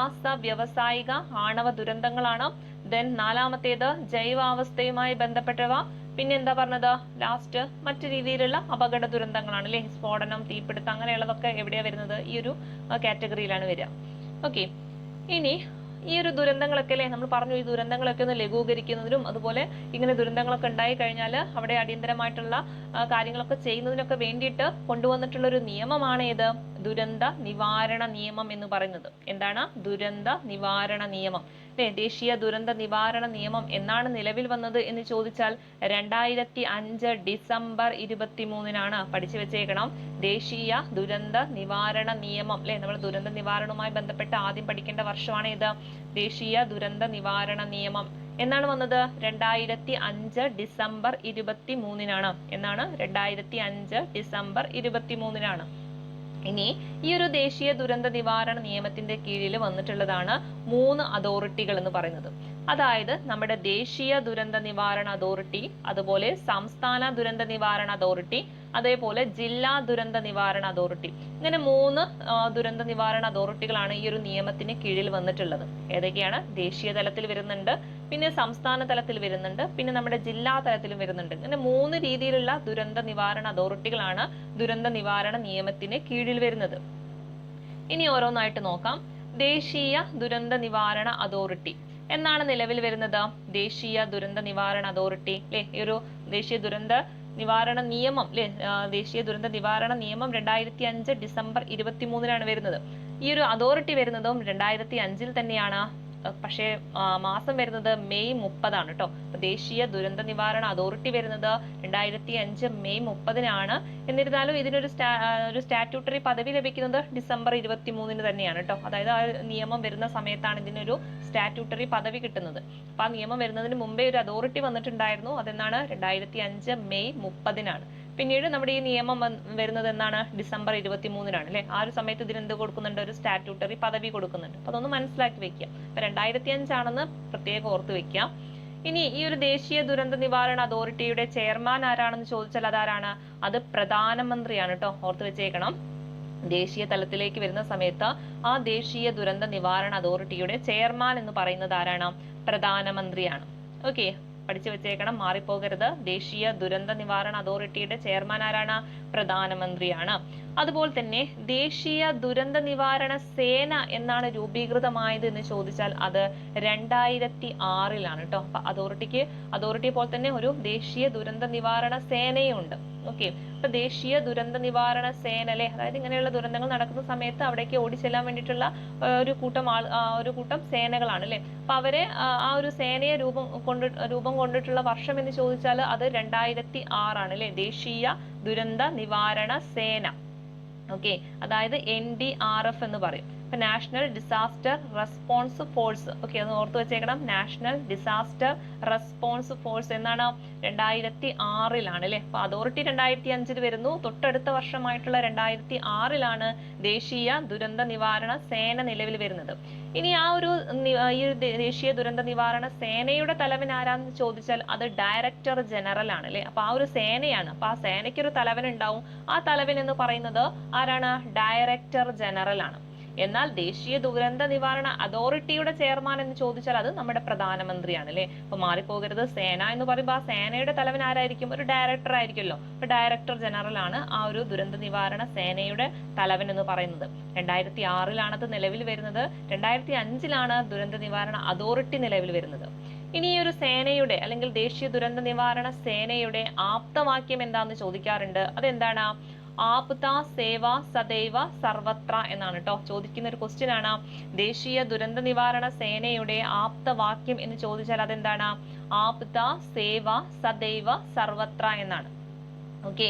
വ്യാവസായിക ആണവ ദുരന്തങ്ങളാണ്. ദെൻ നാലാമത്തേത് ജൈവാവസ്ഥയുമായി ബന്ധപ്പെട്ടവ, പിന്നെ എന്താ പറഞ്ഞത് ലാസ്റ്റ് മറ്റു രീതിയിലുള്ള അപകട ദുരന്തങ്ങളാണ് അല്ലെ. സ്ഫോടനം, തീപിടുത്തം അങ്ങനെയുള്ളതൊക്കെ എവിടെയാ വരുന്നത്, ഈ ഒരു കാറ്റഗറിയിലാണ് വരിക. ഓക്കെ. ഇനി ഈ ഒരു ദുരന്തങ്ങളൊക്കെ അല്ലെ നമ്മൾ പറഞ്ഞു, ഈ ദുരന്തങ്ങളൊക്കെ ഒന്ന് ലഘൂകരിക്കുന്നതിനും അതുപോലെ ഇങ്ങനെ ദുരന്തങ്ങളൊക്കെ ഉണ്ടായി കഴിഞ്ഞാൽ അവിടെ അടിയന്തരമായിട്ടുള്ള കാര്യങ്ങളൊക്കെ ചെയ്യുന്നതിനൊക്കെ വേണ്ടിയിട്ട് കൊണ്ടുവന്നിട്ടുള്ള ഒരു നിയമമാണ് ഏത്, ദുരന്ത നിവാരണ നിയമം എന്ന് പറയുന്നത്. എന്താണ് ദുരന്ത നിവാരണ നിയമം അല്ലെ. ദേശീയ ദുരന്ത നിവാരണ നിയമം എന്നാണ് നിലവിൽ വന്നത് എന്ന് ചോദിച്ചാൽ 2005 ഡിസംബർ 23 പഠിച്ചു വെച്ചേക്കണം. ദേശീയ ദുരന്ത നിവാരണ നിയമം അല്ലെ. നമ്മൾ ദുരന്ത നിവാരണവുമായി ബന്ധപ്പെട്ട് ആദ്യം പഠിക്കേണ്ട വർഷമാണ് ഇത്. ദേശീയ ദുരന്ത നിവാരണ നിയമം എന്നാണ് വന്നത് 2005 ഡിസംബർ 23 എന്നാണ് 2005 ഡിസംബർ 23 ഇനി ഈ ഒരു ദേശീയ ദുരന്ത നിവാരണ നിയമത്തിന്റെ കീഴിൽ വന്നിട്ടുള്ളതാണ് 3 അതോറിറ്റികൾ എന്ന് പറയുന്നത്. അതായത് നമ്മുടെ ദേശീയ ദുരന്ത നിവാരണ അതോറിറ്റി, അതുപോലെ സംസ്ഥാന ദുരന്ത നിവാരണ അതോറിറ്റി, അതേപോലെ ജില്ലാ ദുരന്ത നിവാരണ അതോറിറ്റി. ഇങ്ങനെ 3 ദുരന്ത നിവാരണ അതോറിറ്റികളാണ് ഈ ഒരു നിയമത്തിന് കീഴിൽ വന്നിട്ടുള്ളത്. ഏതൊക്കെയാണ്, ദേശീയ തലത്തിൽ വരുന്നുണ്ട്, പിന്നെ സംസ്ഥാന തലത്തിൽ വരുന്നുണ്ട്, പിന്നെ നമ്മുടെ ജില്ലാ തലത്തിലും വരുന്നുണ്ട്. ഇങ്ങനെ 3 രീതിയിലുള്ള ദുരന്ത നിവാരണ അതോറിറ്റികളാണ് ദുരന്ത നിവാരണ നിയമത്തിന് കീഴിൽ വരുന്നത്. ഇനി ഓരോന്നായിട്ട് നോക്കാം. ദേശീയ ദുരന്ത നിവാരണ അതോറിറ്റി എന്നാണ് നിലവിൽ വരുന്നത്. ദേശീയ ദുരന്ത നിവാരണ അതോറിറ്റി അല്ലെ. ഈ ഒരു ദേശീയ ദുരന്ത നിവാരണ നിയമം അല്ലെ, ദേശീയ ദുരന്ത നിവാരണ നിയമം 2005 ഡിസംബർ 23 വരുന്നത്. ഈ ഒരു അതോറിറ്റി വരുന്നതും 2005 തന്നെയാണ്. പക്ഷേ മാസം വരുന്നത് മെയ് 30 കേട്ടോ. അപ്പൊ ദേശീയ ദുരന്ത നിവാരണ അതോറിറ്റി വരുന്നത് 2005 മെയ് 30 എന്നിരുന്നാലും ഇതിനൊരു സ്റ്റാറ്റ്യൂട്ടറി പദവി ലഭിക്കുന്നത് ഡിസംബർ 23 തന്നെയാണ് കേട്ടോ. അതായത് ആ നിയമം വരുന്ന സമയത്താണ് ഇതിനൊരു സ്റ്റാറ്റ്യൂട്ടറി പദവി കിട്ടുന്നത്. അപ്പൊ ആ നിയമം വരുന്നതിന് മുമ്പേ ഒരു അതോറിറ്റി വന്നിട്ടുണ്ടായിരുന്നു. അതെന്നാണ് 2005 മെയ് 30 പിന്നീട് നമ്മുടെ ഈ നിയമം വരുന്നത് എന്നാണ് ഡിസംബർ 23 അല്ലെ. ആ ഒരു സമയത്ത് ഇതിന് എന്ത് കൊടുക്കുന്നുണ്ട്, ഒരു സ്റ്റാറ്റ്യൂട്ടറി പദവി കൊടുക്കുന്നുണ്ട്. അപ്പൊ അതൊന്ന് മനസ്സിലാക്കി വെക്കുക. അപ്പൊ 2005 പ്രത്യേകം ഓർത്ത് വെക്കുക. ഇനി ഈ ഒരു ദേശീയ ദുരന്ത നിവാരണ അതോറിറ്റിയുടെ ചെയർമാൻ ആരാണെന്ന് ചോദിച്ചാൽ അതാരാണ്, അത് പ്രധാനമന്ത്രിയാണ് കേട്ടോ. ഓർത്ത് വെച്ചേക്കണം. ദേശീയ തലത്തിലേക്ക് വരുന്ന സമയത്ത് ആ ദേശീയ ദുരന്ത നിവാരണ അതോറിറ്റിയുടെ ചെയർമാൻ എന്ന് പറയുന്നത് ആരാണ്, പ്രധാനമന്ത്രിയാണ്. ഓക്കെ, പഠിച്ചു വെച്ചേക്കണം, മാറിപ്പോകരുത്. ദേശീയ ദുരന്ത നിവാരണ അതോറിറ്റിയുടെ ചെയർമാൻ ആരാണ്, പ്രധാനമന്ത്രിയാണ്. അതുപോലെ തന്നെ ദേശീയ ദുരന്ത നിവാരണ സേന എന്നാണ് രൂപീകൃതമായത് എന്ന് ചോദിച്ചാൽ അത് 2006 കേട്ടോ. അപ്പൊ അതോറിറ്റി പോലെ തന്നെ ഒരു ദേശീയ ദുരന്ത നിവാരണ സേനയും ഉണ്ട്. ഓക്കെ, അപ്പൊ ദേശീയ ദുരന്ത നിവാരണ സേന അല്ലെ, അതായത് ഇങ്ങനെയുള്ള ദുരന്തങ്ങൾ നടക്കുന്ന സമയത്ത് അവിടേക്ക് ഓടിച്ചെല്ലാൻ വേണ്ടിയിട്ടുള്ള ഒരു കൂട്ടം സേനകളാണ് അല്ലെ. അപ്പൊ അവരെ ആ ഒരു സേനയെ രൂപം കൊണ്ടിട്ടുള്ള വർഷം എന്ന് ചോദിച്ചാൽ അത് 2006 അല്ലെ. ദേശീയ ദുരന്ത നിവാരണ സേന. ഓക്കെ, അതായത് NDRF എന്ന് പറയും. അപ്പൊ national disaster response force, okay, അത് ഓർത്ത് വെച്ചേക്കണം. നാഷണൽ ഡിസാസ്റ്റർ റെസ്പോൺസ് ഫോഴ്സ് എന്നാണ് 2006 അല്ലെ. അപ്പൊ അതോറിറ്റി 2005 വരുന്നു. തൊട്ടടുത്ത വർഷമായിട്ടുള്ള 2006 ദേശീയ ദുരന്ത നിവാരണ സേന നിലവിൽ വരുന്നത്. ഇനി ഈ ഒരു ദേശീയ ദുരന്ത നിവാരണ സേനയുടെ തലവൻ ആരാന്ന് ചോദിച്ചാൽ അത് ഡയറക്ടർ ജനറൽ ആണ് അല്ലെ. അപ്പൊ ആ ഒരു സേനയാണ്. അപ്പൊ ആ സേനയ്ക്ക് ഒരു തലവൻ ഉണ്ടാവും. ആ തലവൻ എന്ന് പറയുന്നത് ആരാണ്? ഡയറക്ടർ ജനറൽ ആണ്. എന്നാൽ ദേശീയ ദുരന്ത നിവാരണ അതോറിറ്റിയുടെ ചെയർമാൻ എന്ന് ചോദിച്ചാൽ അത് നമ്മുടെ പ്രധാനമന്ത്രിയാണ് അല്ലെ. അപ്പൊ മാറിപ്പോകരുത്. സേന എന്ന് പറയുമ്പോൾ ആ സേനയുടെ തലവൻ ആരായിരിക്കും? ഒരു ഡയറക്ടർ ആയിരിക്കുമല്ലോ. അപ്പൊ ഡയറക്ടർ ജനറൽ ആണ് ആ ഒരു ദുരന്ത നിവാരണ സേനയുടെ തലവൻ എന്ന് പറയുന്നത്. 2006 അത് നിലവിൽ വരുന്നത്. 2005 ദുരന്ത നിവാരണ അതോറിറ്റി നിലവിൽ വരുന്നത്. ഇനി ഈ ഒരു സേനയുടെ അല്ലെങ്കിൽ ദേശീയ ദുരന്ത നിവാരണ സേനയുടെ ആപ്തവാക്യം എന്താന്ന് ചോദിക്കാറുണ്ട്. അതെന്താണ്? ആപ്ത സേവ സദൈവ സർവത്ര എന്നാണ് കേട്ടോ. ചോദിക്കുന്ന ഒരു ക്വസ്റ്റ്യൻ ആണ്. ദേശീയ ദുരന്ത നിവാരണ സേനയുടെ ആപ്തവാക്യം എന്ന് ചോദിച്ചാൽ അതെന്താണ്? ആപ്ത സേവ സദൈവ സർവത്ര എന്നാണ്. ഓക്കെ,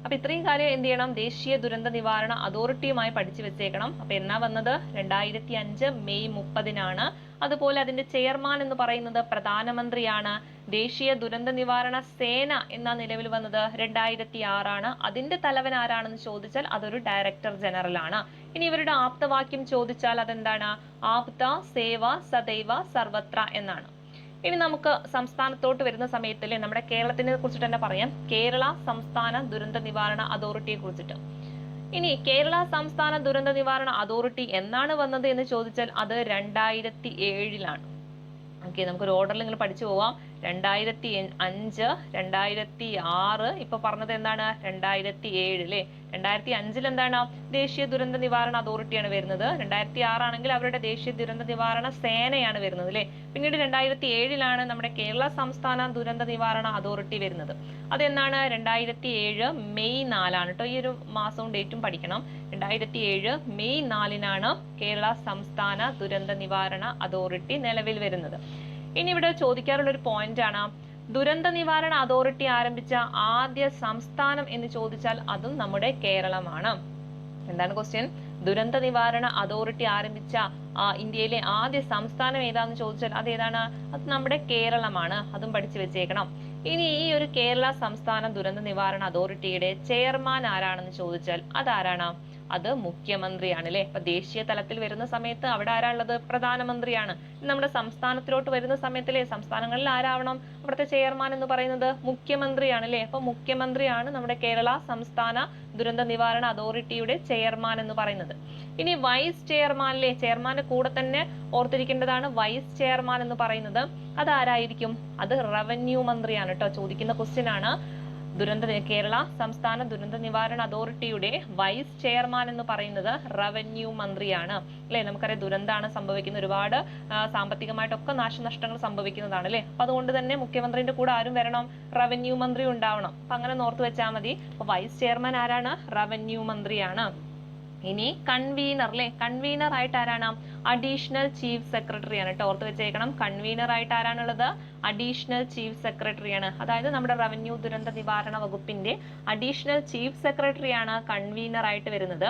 അപ്പൊ ഇത്രയും കാര്യം എന്ത് ചെയ്യണം? ദേശീയ ദുരന്ത നിവാരണ അതോറിറ്റിയുമായി പഠിച്ചു വെച്ചേക്കണം. അപ്പൊ എന്നാ വന്നത്? 2005 മെയ് 30 അതുപോലെ അതിന്റെ ചെയർമാൻ എന്ന് പറയുന്നത് പ്രധാനമന്ത്രിയാണ്. ദേശീയ ദുരന്ത നിവാരണ സേന എന്ന നിലവിൽ വന്നത് 2006 അതിന്റെ തലവൻ ആരാണെന്ന് ചോദിച്ചാൽ അതൊരു ഡയറക്ടർ ജനറൽ ആണ്. ഇനി ഇവരുടെ ആപ്തവാക്യം ചോദിച്ചാൽ അതെന്താണ്? ആപ്ത സേവ സദൈവ സർവത്ര എന്നാണ്. ഇനി നമുക്ക് സംസ്ഥാനത്തോട്ട് വരുന്ന സമയത്തല്ലേ നമ്മുടെ കേരളത്തിനെ കുറിച്ചിട്ട് തന്നെ പറയാം. കേരള സംസ്ഥാന ദുരന്ത നിവാരണ അതോറിറ്റിയെ കുറിച്ചിട്ട്. ഇനി കേരള സംസ്ഥാന ദുരന്ത നിവാരണ അതോറിറ്റി എന്നാണ് വന്നത് എന്ന് ചോദിച്ചാൽ അത് 2007 ഓക്കെ, നമുക്കൊരു ഓർഡറിൽ നിങ്ങൾ പഠിച്ചു പോവാം. 2005, 2006, ഇപ്പൊ പറഞ്ഞത് എന്താണ്? 2007 അല്ലെ. 2005 എന്താണ്? ദേശീയ ദുരന്ത നിവാരണ അതോറിറ്റിയാണ് വരുന്നത്. 2006 ആണെങ്കിൽ അവരുടെ ദേശീയ ദുരന്ത നിവാരണ സേനയാണ് വരുന്നത് അല്ലെ. പിന്നീട് 2007 നമ്മുടെ കേരള സംസ്ഥാന ദുരന്ത നിവാരണ അതോറിറ്റി വരുന്നത്. അതെന്നാണ്? 2007 മെയ് 4 കേട്ടോ. ഈ ഒരു മാസവും ഡേറ്റും പഠിക്കണം. 2007 മെയ് 4 കേരള സംസ്ഥാന ദുരന്ത നിവാരണ അതോറിറ്റി നിലവിൽ വരുന്നത്. ഇനി ഇവിടെ ചോദിക്കാറുള്ള ഒരു പോയിന്റ് ആണ്, ദുരന്ത നിവാരണ അതോറിറ്റി ആരംഭിച്ച ആദ്യ സംസ്ഥാനം എന്ന് ചോദിച്ചാൽ അതും നമ്മുടെ കേരളമാണ്. എന്താണ് ക്വസ്റ്റ്യൻ? ദുരന്ത നിവാരണ അതോറിറ്റി ആരംഭിച്ച ഇന്ത്യയിലെ ആദ്യ സംസ്ഥാനം ഏതാന്ന് ചോദിച്ചാൽ അത് ഏതാണ്? അത് നമ്മുടെ കേരളമാണ്. അതും പഠിച്ചു വെച്ചേക്കണം. ഇനി ഈ ഒരു കേരള സംസ്ഥാന ദുരന്ത നിവാരണ അതോറിറ്റിയുടെ ചെയർമാൻ ആരാണെന്ന് ചോദിച്ചാൽ അതാരാണ്? അത് മുഖ്യമന്ത്രിയാണ് അല്ലെ. അപ്പൊ ദേശീയ തലത്തിൽ വരുന്ന സമയത്ത് അവിടെ ആരാളുള്ളത്? പ്രധാനമന്ത്രിയാണ്. നമ്മുടെ സംസ്ഥാനത്തിലോട്ട് വരുന്ന സമയത്തിലെ സംസ്ഥാനങ്ങളിൽ ആരാവണം? അവിടുത്തെ ചെയർമാൻ എന്ന് പറയുന്നത് മുഖ്യമന്ത്രിയാണ് അല്ലെ. അപ്പൊ മുഖ്യമന്ത്രിയാണ് നമ്മുടെ കേരള സംസ്ഥാന ദുരന്ത നിവാരണ അതോറിറ്റിയുടെ ചെയർമാൻ എന്ന് പറയുന്നത്. ഇനി വൈസ് ചെയർമാൻ അല്ലെ, ചെയർമാന്റെ കൂടെ തന്നെ ഓർത്തിരിക്കേണ്ടതാണ് വൈസ് ചെയർമാൻ എന്ന് പറയുന്നത്. അതാരായിരിക്കും? അത് റവന്യൂ മന്ത്രിയാണ് കേട്ടോ. ചോദിക്കുന്ന ക്വസ്റ്റ്യൻ ആണ്. കേരള സംസ്ഥാന ദുരന്ത നിവാരണ അതോറിറ്റിയുടെ വൈസ് ചെയർമാൻ എന്ന് പറയുന്നത് റവന്യൂ മന്ത്രിയാണ് അല്ലെ. നമുക്കറിയാം ദുരന്തമാണ് സംഭവിക്കുന്ന, ഒരുപാട് സാമ്പത്തികമായിട്ടൊക്കെ നാശനഷ്ടങ്ങൾ സംഭവിക്കുന്നതാണ് അല്ലെ. അപ്പൊ അതുകൊണ്ട് തന്നെ മുഖ്യമന്ത്രിന്റെ കൂടെ ആരും വരണം? റവന്യൂ മന്ത്രി ഉണ്ടാവണം. അപ്പൊ അങ്ങനെ ഓർത്ത് വെച്ചാൽ മതി. അപ്പൊ വൈസ് ചെയർമാൻ ആരാണ്? റവന്യൂ മന്ത്രിയാണ്. ഇനി കൺവീനർ അല്ലെ. കൺവീനർ ആയിട്ട് ആരാണ്? അഡീഷണൽ ചീഫ് സെക്രട്ടറി ആണ് കേട്ടോ. ഓർത്ത് വെച്ചേക്കണം. കൺവീനർ ആയിട്ട് ആരാണുള്ളത്? അഡീഷണൽ ചീഫ് സെക്രട്ടറി ആണ്. അതായത് നമ്മുടെ റവന്യൂ ദുരന്ത നിവാരണ വകുപ്പിന്റെ അഡീഷണൽ ചീഫ് സെക്രട്ടറി ആണ് കൺവീനർ ആയിട്ട് വരുന്നത്.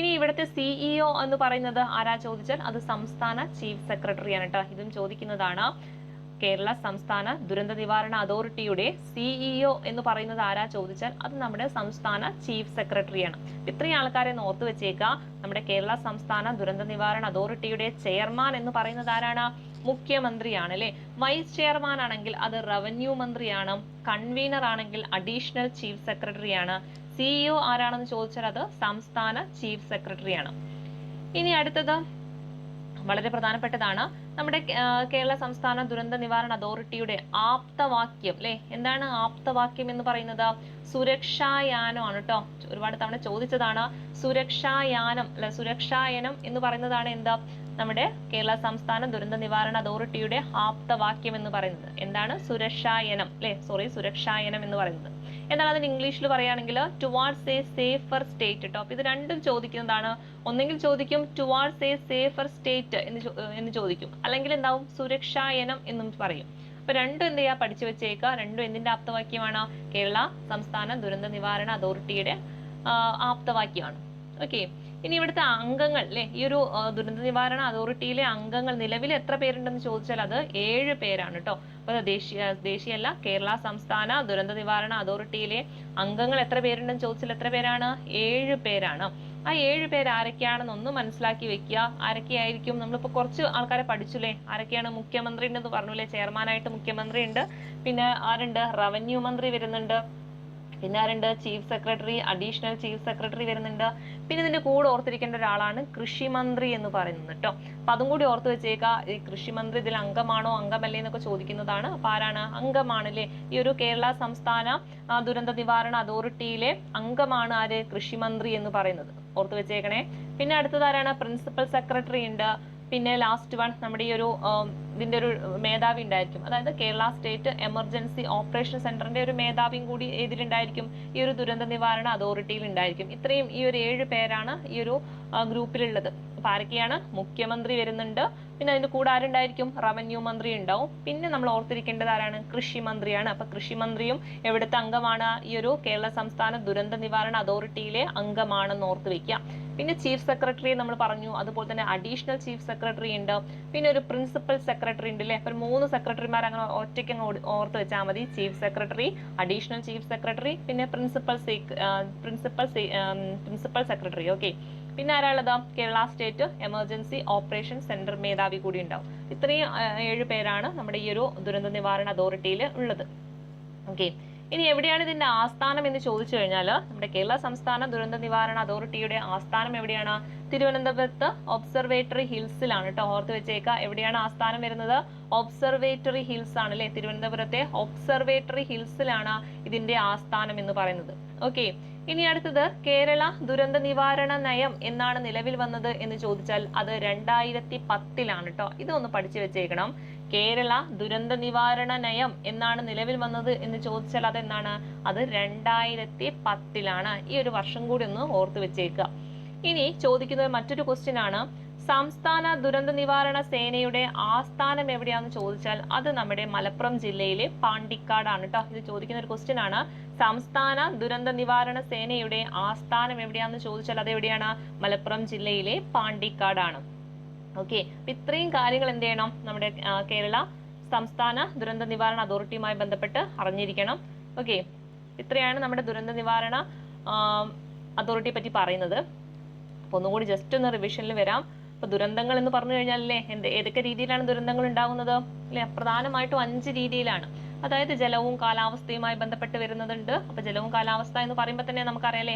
ഇനി ഇവിടുത്തെ സിഇഒ എന്ന് പറയുന്നത് ആരാ ചോദിച്ചാൽ അത് സംസ്ഥാന ചീഫ് സെക്രട്ടറി ആണ് കേട്ടോ. ഇതും ചോദിക്കുന്നതാണ്. കേരള സംസ്ഥാന ദുരന്ത നിവാരണ അതോറിറ്റിയുടെ സിഇഒ എന്ന് പറയുന്നത് ആരാ ചോദിച്ചാൽ അത് നമ്മുടെ സംസ്ഥാന ചീഫ് സെക്രട്ടറിയാണ്. ഇത്രയും ആൾക്കാരെ ഒന്ന് ഓർത്ത് വെച്ചേക്കുക. നമ്മുടെ കേരള സംസ്ഥാന ദുരന്ത നിവാരണ അതോറിറ്റിയുടെ ചെയർമാൻ എന്ന് പറയുന്നത് ആരാണ്? മുഖ്യമന്ത്രിയാണ് അല്ലെ. വൈസ് ചെയർമാൻ ആണെങ്കിൽ അത് റവന്യൂ മന്ത്രിയാണ്. കൺവീനർ ആണെങ്കിൽ അഡീഷണൽ ചീഫ് സെക്രട്ടറിയാണ്. സിഇഒ ആരാണെന്ന് ചോദിച്ചാൽ അത് സംസ്ഥാന ചീഫ് സെക്രട്ടറിയാണ്. ഇനി അടുത്തത് വളരെ പ്രധാനപ്പെട്ടതാണ്. നമ്മുടെ കേരള സംസ്ഥാന ദുരന്ത നിവാരണ അതോറിറ്റിയുടെ ആപ്തവാക്യം അല്ലെ. എന്താണ് ആപ്തവാക്യം എന്ന് പറയുന്നത്? സുരക്ഷായാനം ആണ് കേട്ടോ. ഒരുപാട് തവണ ചോദിച്ചതാണ്. സുരക്ഷായാനം അല്ലെ. സുരക്ഷായനം എന്ന് പറയുന്നതാണ് എന്താ? നമ്മുടെ കേരള സംസ്ഥാന ദുരന്ത നിവാരണ അതോറിറ്റിയുടെ ആപ്തവാക്യം എന്ന് പറയുന്നത്. എന്താണ്? സുരക്ഷായനം അല്ലെ. സുരക്ഷായനം എന്ന് പറയുന്നത്. എന്നാൽ അതിന് ഇംഗ്ലീഷിൽ പറയുകയാണെങ്കിൽ ടുവാർഡ്സ് എ സേഫർ സ്റ്റേറ്റ് കേട്ടോ. അപ്പൊ ഇത് രണ്ടും ചോദിക്കുന്നതാണ്. ഒന്നെങ്കിൽ ചോദിക്കും ടുവാർഡ്സ് എ സേഫർ സ്റ്റേറ്റ് എന്ന് ചോദിക്കും, അല്ലെങ്കിൽ എന്താവും? സുരക്ഷായനം എന്നും പറയും. അപ്പൊ രണ്ടും എന്ത് ചെയ്യാ? പഠിച്ചു വെച്ചേക്കുക. രണ്ടും എന്തിന്റെ ആപ്തവാക്യമാണ്? കേരള സംസ്ഥാന ദുരന്ത നിവാരണ അതോറിറ്റിയുടെ ആപ്തവാക്യമാണ്. ഓക്കെ. ഇനി ഇവിടുത്തെ അംഗങ്ങൾ അല്ലെ, ഈ ഒരു ദുരന്ത നിവാരണ അതോറിറ്റിയിലെ അംഗങ്ങൾ നിലവിൽ എത്ര പേരുണ്ടെന്ന് ചോദിച്ചാൽ അത് 7 പേരാണ് കേട്ടോ. അപ്പൊ ദേശീയല്ല, കേരള സംസ്ഥാന ദുരന്ത നിവാരണ അതോറിറ്റിയിലെ അംഗങ്ങൾ എത്ര പേരുണ്ടെന്ന് ചോദിച്ചാൽ എത്ര പേരാണ്? 7 പേരാണ്. ആ 7 പേര് ആരൊക്കെയാണെന്ന് ഒന്ന് മനസ്സിലാക്കി വെക്കുക. ആരൊക്കെയായിരിക്കും? നമ്മളിപ്പോ കുറച്ച് ആൾക്കാരെ പഠിച്ചുല്ലേ. ആരൊക്കെയാണ്? മുഖ്യമന്ത്രി ഉണ്ടെന്ന് പറഞ്ഞുല്ലേ, ചെയർമാനായിട്ട് മുഖ്യമന്ത്രി ഉണ്ട്. പിന്നെ ആരുണ്ട്? റവന്യൂ മന്ത്രി വരുന്നുണ്ട്. പിന്നെ ആരുണ്ട്? Chief secretary, additional chief secretary വരുന്നുണ്ട്. പിന്നെ ഇതിന്റെ കൂടെ ഓർത്തിരിക്കേണ്ട ഒരാളാണ് കൃഷി മന്ത്രി എന്ന് പറയുന്നത് കേട്ടോ. അപ്പൊ അതും കൂടി ഓർത്ത് വെച്ചേക്കുക. ഈ കൃഷി മന്ത്രി ഇതിൽ അംഗമാണോ അംഗമല്ലേ എന്നൊക്കെ ചോദിക്കുന്നതാണ്. അപ്പൊ ആരാണ്? അംഗമാണല്ലേ. ഈ ഒരു കേരള സംസ്ഥാന ദുരന്ത നിവാരണ അതോറിറ്റിയിലെ അംഗമാണ് ആര്? കൃഷി മന്ത്രി എന്ന് പറയുന്നത്. ഓർത്ത് വെച്ചേക്കണേ. പിന്നെ അടുത്തത് ആരാണ്? പ്രിൻസിപ്പൽ സെക്രട്ടറി ഉണ്ട്. പിന്നെ ലാസ്റ്റ് വൺ നമ്മുടെ ഈ ഒരു ഇതിന്റെ ഒരു മേധാവി ഉണ്ടായിരിക്കും. അതായത് കേരള സ്റ്റേറ്റ് എമർജൻസി ഓപ്പറേഷൻ സെന്ററിന്റെ ഒരു മേധാവിയും കൂടി ഇതിലുണ്ടായിരിക്കും, ഈ ഒരു ദുരന്ത നിവാരണ അതോറിറ്റിയിൽ ഉണ്ടായിരിക്കും. ഇത്രയും ഈ ഒരു 7 പേരാണ് ഈ ഒരു ഗ്രൂപ്പിലുള്ളത്. അപ്പൊ ആരൊക്കെയാണ്? മുഖ്യമന്ത്രി വരുന്നുണ്ട്. പിന്നെ അതിന്റെ കൂടെ ആരുണ്ടായിരിക്കും? റവന്യൂ മന്ത്രി ഉണ്ടാവും. പിന്നെ നമ്മൾ ഓർത്തിരിക്കേണ്ടത് ആരാണ്? കൃഷി മന്ത്രിയാണ്. അപ്പൊ കൃഷി മന്ത്രിയും എവിടുത്തെ അംഗമാണ്? ഈ ഒരു കേരള സംസ്ഥാന ദുരന്ത നിവാരണ അതോറിറ്റിയിലെ അംഗമാണെന്ന് ഓർത്ത് വെക്കുക. പിന്നെ ചീഫ് സെക്രട്ടറി നമ്മൾ പറഞ്ഞു. അതുപോലെ തന്നെ അഡീഷണൽ ചീഫ് സെക്രട്ടറി ഉണ്ട്. പിന്നെ ഒരു പ്രിൻസിപ്പൽ സെക്രട്ടറി ഉണ്ട് അല്ലെ. അപ്പൊ 3 സെക്രട്ടറിമാർ അങ്ങനെ ഒറ്റയ്ക്ക് ഓർത്ത് വെച്ചാൽ മതി. Chief secretary, additional chief secretary, പിന്നെ പ്രിൻസിപ്പൽ സെക്രട്ടറി. ഓക്കെ. പിന്നെ ആരാളുള്ളത്? Kerala state emergency operation centre മേധാവി കൂടി ഉണ്ടാവും. ഇത്രയും 7 പേരാണ് നമ്മുടെ ഈ ഒരു ദുരന്ത നിവാരണ അതോറിറ്റിയിൽ ഉള്ളത്. ഓക്കെ. ഇനി എവിടെയാണ് ഇതിന്റെ ആസ്ഥാനം എന്ന് ചോദിച്ചു കഴിഞ്ഞാൽ നമ്മുടെ കേരള സംസ്ഥാന ദുരന്ത നിവാരണ അതോറിറ്റിയുടെ ആസ്ഥാനം എവിടെയാണ്? തിരുവനന്തപുരത്ത് ഒബ്സർവേറ്ററി ഹിൽസിലാണ് കേട്ടോ. ഓർത്ത് വെച്ചേക്കുക. എവിടെയാണ് ആസ്ഥാനം വരുന്നത്? ഒബ്സർവേറ്ററി ഹിൽസ് ആണ് അല്ലെ. തിരുവനന്തപുരത്തെ ഒബ്സർവേറ്ററി ഹിൽസിലാണ് ഇതിന്റെ ആസ്ഥാനം എന്ന് പറയുന്നത്. ഓക്കെ. ഇനി അടുത്തത് കേരള ദുരന്ത നിവാരണ നയം എന്നാണ് നിലവിൽ വന്നത് എന്ന് ചോദിച്ചാൽ അത് 2010 കേട്ടോ. ഇതൊന്ന് പഠിച്ചു വെച്ചേക്കണം. കേരള ദുരന്ത നിവാരണ നയം എന്നാണ് നിലവിൽ വന്നത് എന്ന് ചോദിച്ചാൽ അതെന്താണ്? അത് 2010. ഈ ഒരു വർഷം കൂടി ഒന്ന് ഓർത്ത് വെച്ചേക്കുക. ഇനി ചോദിക്കുന്നത് മറ്റൊരു ക്വസ്റ്റ്യൻ ആണ്. സംസ്ഥാന ദുരന്ത നിവാരണ സേനയുടെ ആസ്ഥാനം എവിടെയാണെന്ന് ചോദിച്ചാൽ അത് നമ്മുടെ മലപ്പുറം ജില്ലയിലെ പാണ്ടിക്കാടാണ് കേട്ടോ. ഇത് ചോദിക്കുന്ന ഒരു ക്വസ്റ്റ്യൻ ആണ്. സംസ്ഥാന ദുരന്ത നിവാരണ സേനയുടെ ആസ്ഥാനം എവിടെയാണെന്ന് ചോദിച്ചാൽ അത് എവിടെയാണ്? മലപ്പുറം ജില്ലയിലെ പാണ്ടിക്കാടാണ്. ഓക്കെ. ഇത്രയും കാര്യങ്ങൾ എന്ത് ചെയ്യണം? നമ്മുടെ കേരള സംസ്ഥാന ദുരന്ത നിവാരണ അതോറിറ്റിയുമായി ബന്ധപ്പെട്ട് അറിഞ്ഞിരിക്കണം. ഓക്കെ. ഇത്രയാണ് നമ്മുടെ ദുരന്ത നിവാരണ അതോറിറ്റിയെ പറ്റി പറയുന്നത്. അപ്പൊ ഒന്നുകൂടി ജസ്റ്റ് ഒന്ന് റിവിഷനിൽ വരാം. അപ്പൊ ദുരന്തങ്ങൾ എന്ന് പറഞ്ഞു കഴിഞ്ഞാൽ അല്ലേ, ഏതൊക്കെ രീതിയിലാണ് ദുരന്തങ്ങൾ ഉണ്ടാകുന്നത് അല്ലെ? പ്രധാനമായിട്ടും 5 രീതിയിലാണ്. അതായത് ജലവും കാലാവസ്ഥയുമായി ബന്ധപ്പെട്ട് വരുന്നതുണ്ട്. അപ്പൊ ജലവും കാലാവസ്ഥ എന്ന് പറയുമ്പോൾ തന്നെ നമുക്കറിയാലേ,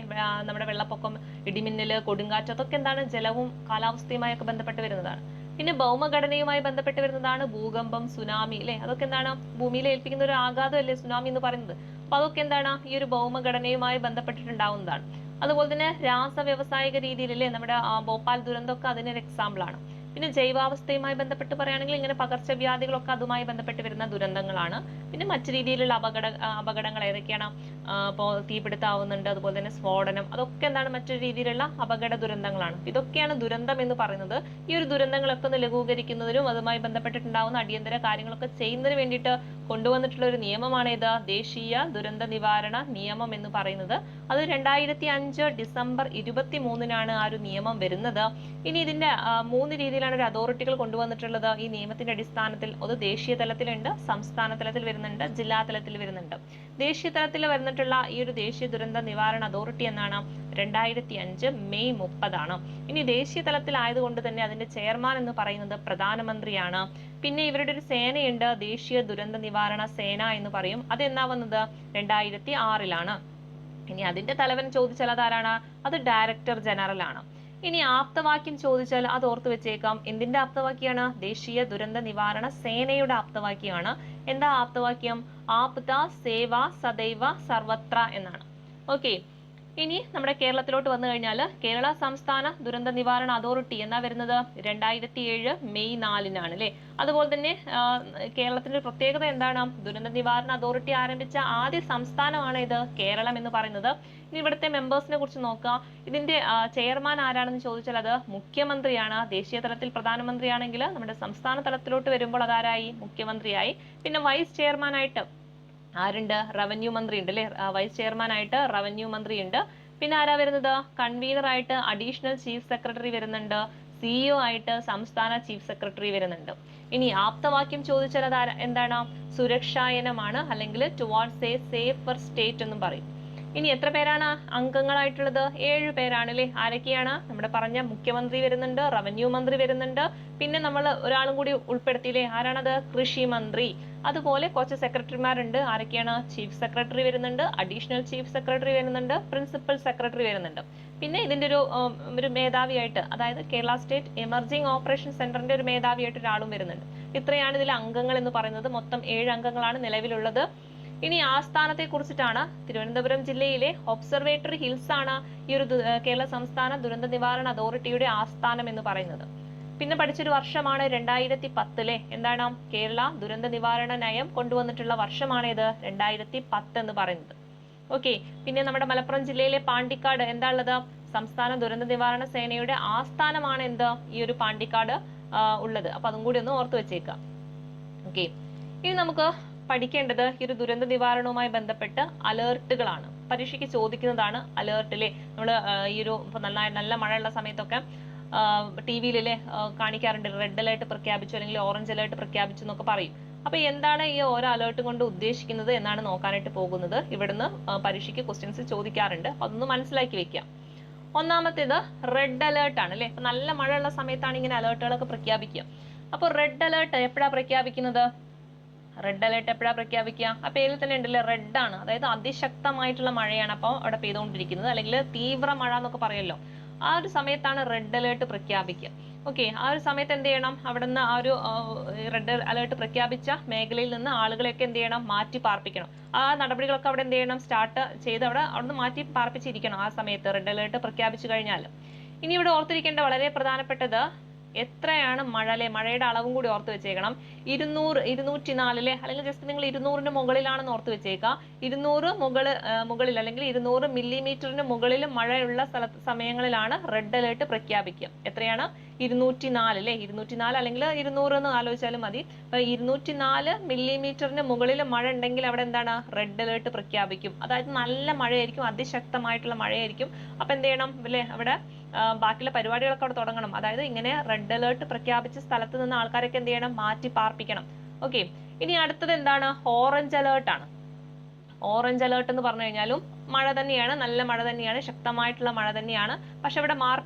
നമ്മുടെ വെള്ളപ്പൊക്കം, ഇടിമിന്നല്, കൊടുങ്കാറ്റ്, അതൊക്കെ എന്താണ്? ജലവും കാലാവസ്ഥയുമായി ഒക്കെ ബന്ധപ്പെട്ട് വരുന്നതാണ്. പിന്നെ ഭൗമഘടനയുമായി ബന്ധപ്പെട്ട് വരുന്നതാണ് ഭൂകമ്പം, സുനാമി അല്ലെ. അതൊക്കെ എന്താണ്? ഭൂമിയിൽ ഏൽപ്പിക്കുന്ന ഒരു ആഘാതം അല്ലേ സുനാമി എന്ന് പറയുന്നത്. അപ്പൊ അതൊക്കെ എന്താണ്? ഈ ഒരു ഭൗമഘടനയുമായി ബന്ധപ്പെട്ടിട്ടുണ്ടാവുന്നതാണ്. അതുപോലെ തന്നെ രാസവ്യവസായിക രീതിയിൽ അല്ലേ, നമ്മുടെ ഭോപ്പാൽ ദുരന്തമൊക്കെ അതിനൊരു എക്സാമ്പിൾ ആണ്. പിന്നെ ജൈവാവസ്ഥയുമായി ബന്ധപ്പെട്ട് പറയുകയാണെങ്കിൽ ഇങ്ങനെ പകർച്ചവ്യാധികളൊക്കെ അതുമായി ബന്ധപ്പെട്ട് വരുന്ന ദുരന്തങ്ങളാണ്. പിന്നെ മറ്റു രീതിയിലുള്ള അപകടങ്ങൾ ഏതൊക്കെയാണ്? ഇപ്പോൾ തീപിടുത്താവുന്നുണ്ട്, അതുപോലെ തന്നെ സ്ഫോടനം, അതൊക്കെ എന്താണ്? മറ്റൊരു രീതിയിലുള്ള അപകട ദുരന്തങ്ങളാണ്. ഇതൊക്കെയാണ് ദുരന്തം എന്ന് പറയുന്നത്. ഈ ഒരു ദുരന്തങ്ങളൊക്കെ ഒന്ന് ലഘൂകരിക്കുന്നതിനും അതുമായി ബന്ധപ്പെട്ടിട്ടുണ്ടാവുന്ന അടിയന്തര കാര്യങ്ങളൊക്കെ ചെയ്യുന്നതിന് വേണ്ടിയിട്ട് കൊണ്ടുവന്നിട്ടുള്ള ഒരു നിയമമാണ് ഇത് ദേശീയ ദുരന്ത നിവാരണ നിയമം എന്ന് പറയുന്നത്. അത് 2005 ഡിസംബർ 23 ആ ഒരു നിയമം വരുന്നത്. ഇനി ഇതിന്റെ 3 രീതിയിലാണ് ഒരു അതോറിറ്റികൾ കൊണ്ടുവന്നിട്ടുള്ളത് ഈ നിയമത്തിന്റെ അടിസ്ഥാനത്തിൽ. അത് ദേശീയ തലത്തിലുണ്ട്, സംസ്ഥാന തലത്തിൽ വരുന്നുണ്ട്, ജില്ലാ തലത്തിൽ വരുന്നുണ്ട്. ദേശീയ തലത്തിൽ വരുന്നിട്ടുള്ള ഈ ഒരു ദേശീയ ദുരന്ത നിവാരണ അതോറിറ്റി എന്നാണ് 2005 മെയ് 30. ഇനി ദേശീയ തലത്തിലായതുകൊണ്ട് തന്നെ അതിന്റെ ചെയർമാൻ എന്ന് പറയുന്നത് പ്രധാനമന്ത്രിയാണ്. പിന്നെ ഇവരുടെ ഒരു സേനയുണ്ട്, ദേശീയ ദുരന്ത നിവാരണ സേന എന്ന് പറയും. അതെന്നാ വന്നത്? 2006. ഇനി അതിന്റെ തലവൻ ചോദിച്ചാൽ അതാരാണ്? അത് ഡയറക്ടർ ജനറൽ ആണ്. ഇനി ആപ്തവാക്യം ചോദിച്ചാൽ അത് ഓർത്ത് വെച്ചേക്കാം. എന്തിന്റെ ആപ്തവാക്യാണ്? ദേശീയ ദുരന്ത നിവാരണ സേനയുടെ ആപ്തവാക്യമാണ്. എന്താ ആപ്തവാക്യം? ആപ്ത സേവ സദൈവ സർവത്ര എന്നാണ്. ഓക്കെ. ഇനി നമ്മുടെ കേരളത്തിലോട്ട് വന്നു കഴിഞ്ഞാൽ കേരള സംസ്ഥാന ദുരന്ത നിവാരണ അതോറിറ്റി എന്നാ വരുന്നത്? 2007 മെയ് 4 അല്ലെ. അതുപോലെ തന്നെ കേരളത്തിന്റെ പ്രത്യേകത എന്താണ്? ദുരന്ത നിവാരണ അതോറിറ്റി ആരംഭിച്ച ആദ്യ സംസ്ഥാനമാണ് ഇത് കേരളം എന്ന് പറയുന്നത്. ഇനി ഇവിടുത്തെ മെമ്പേഴ്സിനെ കുറിച്ച് നോക്കാം. ഇതിന്റെ ചെയർമാൻ ആരാണെന്ന് ചോദിച്ചാൽ അത് മുഖ്യമന്ത്രിയാണ്. ദേശീയ തലത്തിൽ പ്രധാനമന്ത്രിയാണെങ്കിൽ നമ്മുടെ സംസ്ഥാന തലത്തിലോട്ട് വരുമ്പോൾ അതാരായി? മുഖ്യമന്ത്രിയായി. പിന്നെ വൈസ് ചെയർമാൻ ആയിട്ട് ആരുണ്ട്? റവന്യൂ മന്ത്രി ഉണ്ട് അല്ലെ. വൈസ് ചെയർമാൻ ആയിട്ട് റവന്യൂ മന്ത്രി ഉണ്ട്. പിന്നെ ആരാ വരുന്നത്? കൺവീനർ ആയിട്ട് അഡീഷണൽ ചീഫ് സെക്രട്ടറി വരുന്നുണ്ട്. സിഇഒ ആയിട്ട് സംസ്ഥാന ചീഫ് സെക്രട്ടറി വരുന്നുണ്ട്. ഇനി ആപ്തവാക്യം ചോദിച്ചാൽ അത് എന്താണ്? സുരക്ഷായനമാണ്, അല്ലെങ്കിൽ ടുവാർഡ്സ് എ സേഫർ സ്റ്റേറ്റ് എന്നും പറയും. ഇനി എത്ര പേരാണ് അംഗങ്ങളായിട്ടുള്ളത്? 7 പേരാണ് അല്ലെ. ആരൊക്കെയാണ്? നമ്മുടെ പറഞ്ഞ മുഖ്യമന്ത്രി വരുന്നുണ്ട്, റവന്യൂ മന്ത്രി വരുന്നുണ്ട്, പിന്നെ നമ്മൾ ഒരാളും കൂടി ഉൾപ്പെടുത്തിയില്ലേ, ആരാണത്? കൃഷി മന്ത്രി. അതുപോലെ കുറച്ച് സെക്രട്ടറിമാരുണ്ട്. ആരൊക്കെയാണ്? ചീഫ് സെക്രട്ടറി വരുന്നുണ്ട്, അഡീഷണൽ ചീഫ് സെക്രട്ടറി വരുന്നുണ്ട്, പ്രിൻസിപ്പൽ സെക്രട്ടറി വരുന്നുണ്ട്. പിന്നെ ഇതിന്റെ ഒരു മേധാവിയായിട്ട്, അതായത് കേരള സ്റ്റേറ്റ് എമർജിംഗ് ഓപ്പറേഷൻ സെന്ററിന്റെ ഒരു മേധാവിയായിട്ട് ഒരാളും വരുന്നുണ്ട്. ഇത്രയാണ് ഇതിലെ അംഗങ്ങൾ എന്ന് പറയുന്നത്. മൊത്തം 7 അംഗങ്ങളാണ് നിലവിലുള്ളത്. ഇനി ആസ്ഥാനത്തെ കുറിച്ചിട്ടാണ്. തിരുവനന്തപുരം ജില്ലയിലെ ഒബ്സർവേറ്ററി ഹിൽസ് ആണ് ഈ ഒരു കേരള സംസ്ഥാന ദുരന്ത നിവാരണ അതോറിറ്റിയുടെ ആസ്ഥാനം എന്ന് പറയുന്നത്. പിന്നെ പഠിച്ചൊരു വർഷമാണ് 2010. എന്താണ്? കേരള ദുരന്ത നിവാരണ നയം കൊണ്ടുവന്നിട്ടുള്ള വർഷമാണേത്? 2010 എന്ന് പറയുന്നത്. ഓക്കെ. പിന്നെ നമ്മുടെ മലപ്പുറം ജില്ലയിലെ പാണ്ടിക്കാട് എന്താ ഉള്ളത്? സംസ്ഥാന ദുരന്ത നിവാരണ സേനയുടെ ആസ്ഥാനമാണ് എന്ത്? ഈ ഒരു പാണ്ടിക്കാട് ഉള്ളത്. അപ്പൊ അതും കൂടി ഒന്ന് ഓർത്തു വെച്ചേക്കാം. ഓക്കെ. ഇനി നമുക്ക് പഠിക്കേണ്ടത് ഈ ഒരു ദുരന്ത നിവാരണവുമായി ബന്ധപ്പെട്ട് അലേർട്ടുകളാണ്. പരീക്ഷയ്ക്ക് ചോദിക്കുന്നതാണ് അലേർട്ടിലെ. നമ്മൾ ഈ ഒരു നല്ല മഴയുള്ള സമയത്തൊക്കെ ടിവിയിലെ കാണിക്കാറുണ്ട്, റെഡ് അലേർട്ട് പ്രഖ്യാപിച്ചു അല്ലെങ്കിൽ ഓറഞ്ച് അലേർട്ട് പ്രഖ്യാപിച്ചു എന്നൊക്കെ പറയും. അപ്പൊ എന്താണ് ഈ ഓരോ അലേർട്ട് കൊണ്ട് ഉദ്ദേശിക്കുന്നത് എന്നാണ് നോക്കാനായിട്ട് പോകുന്നത്. ഇവിടുന്ന് പരീക്ഷയ്ക്ക് ക്വസ്റ്റ്യൻസ് ചോദിക്കാറുണ്ട്. അപ്പൊ അതൊന്ന് മനസ്സിലാക്കി വെക്കാം. ഒന്നാമത്തേത് റെഡ് അലേർട്ട് ആണ് അല്ലെ. നല്ല മഴയുള്ള സമയത്താണ് ഇങ്ങനെ അലേർട്ടുകളൊക്കെ പ്രഖ്യാപിക്കുക. അപ്പോൾ റെഡ് അലേർട്ട് എപ്പോഴാണ് പ്രഖ്യാപിക്കുന്നത്? റെഡ് അലേർട്ട് എപ്പോഴാണ് പ്രഖ്യാപിക്കുക? ആ പേരിൽ തന്നെ ഉണ്ടല്ലേ, റെഡ് ആണ്. അതായത് അതിശക്തമായിട്ടുള്ള മഴയാണ് അപ്പോൾ അവിടെ പെയ്തുകൊണ്ടിരിക്കുന്നത്, അല്ലെങ്കിൽ തീവ്ര മഴ എന്നൊക്കെ പറയല്ലോ. ആ ഒരു സമയത്താണ് റെഡ് അലേർട്ട് പ്രഖ്യാപിക്കുക. ഓക്കെ. ആ ഒരു സമയത്ത് എന്ത് ചെയ്യണം? അവിടെ നിന്ന് ആ ഒരു റെഡ് അലേർട്ട് പ്രഖ്യാപിച്ച മേഖലയിൽ നിന്ന് ആളുകളെയൊക്കെ എന്ത് ചെയ്യണം? മാറ്റി പാർപ്പിക്കണം. ആ നടപടികളൊക്കെ അവിടെ എന്ത് ചെയ്യണം? സ്റ്റാർട്ട് ചെയ്ത് അവിടുന്ന് മാറ്റി പാർപ്പിച്ചിരിക്കണം ആ സമയത്ത് റെഡ് അലേർട്ട് പ്രഖ്യാപിച്ചു കഴിഞ്ഞാൽ. ഇനി ഇവിടെ ഓർത്തിരിക്കേണ്ട വളരെ പ്രധാനപ്പെട്ടത് എത്രയാണ് മഴ അല്ലെ. മഴയുടെ അളവും കൂടി ഓർത്ത് വെച്ചേക്കണം. 200, 204 അല്ലെങ്കിൽ ജസ്റ്റ് നിങ്ങൾ 200ന് മുകളിലാണെന്ന് ഓർത്ത് വെച്ചേക്കുക. 200 മുകളിൽ അല്ലെങ്കിൽ 200 മില്ലിമീറ്ററിന് മുകളിൽ മഴയുള്ള സമയങ്ങളിലാണ് റെഡ് അലേർട്ട് പ്രഖ്യാപിക്കുക. എത്രയാണ്? 204 അല്ലെ. 204 അല്ലെങ്കിൽ 200 എന്ന് ആലോചിച്ചാലും മതി. അപ്പൊ 204 മില്ലിമീറ്ററിന് മുകളിൽ മഴ ഉണ്ടെങ്കിൽ അവിടെ എന്താണ്? റെഡ് അലേർട്ട് പ്രഖ്യാപിക്കും. അതായത് നല്ല മഴയായിരിക്കും, അതിശക്തമായിട്ടുള്ള മഴയായിരിക്കും. അപ്പൊ എന്ത് ചെയ്യണം അല്ലെ? അവിടെ ബാക്കിയുള്ള പരിപാടികളൊക്കെ അവിടെ തുടങ്ങണം. അതായത് ഇങ്ങനെ റെഡ് അലേർട്ട് പ്രഖ്യാപിച്ച സ്ഥലത്ത് നിന്ന് ആൾക്കാരൊക്കെ എന്ത് ചെയ്യണം? മാറ്റി പാർപ്പിക്കണം. ഓക്കെ. ഇനി അടുത്തത് എന്താണ്? ഓറഞ്ച് അലേർട്ട് ആണ്. ഓറഞ്ച് അലേർട്ട് എന്ന് പറഞ്ഞു കഴിഞ്ഞാലും മഴ തന്നെയാണ്, നല്ല മഴ തന്നെയാണ്, ശക്തമായിട്ടുള്ള മഴ തന്നെയാണ്. പക്ഷെ ഇവിടെ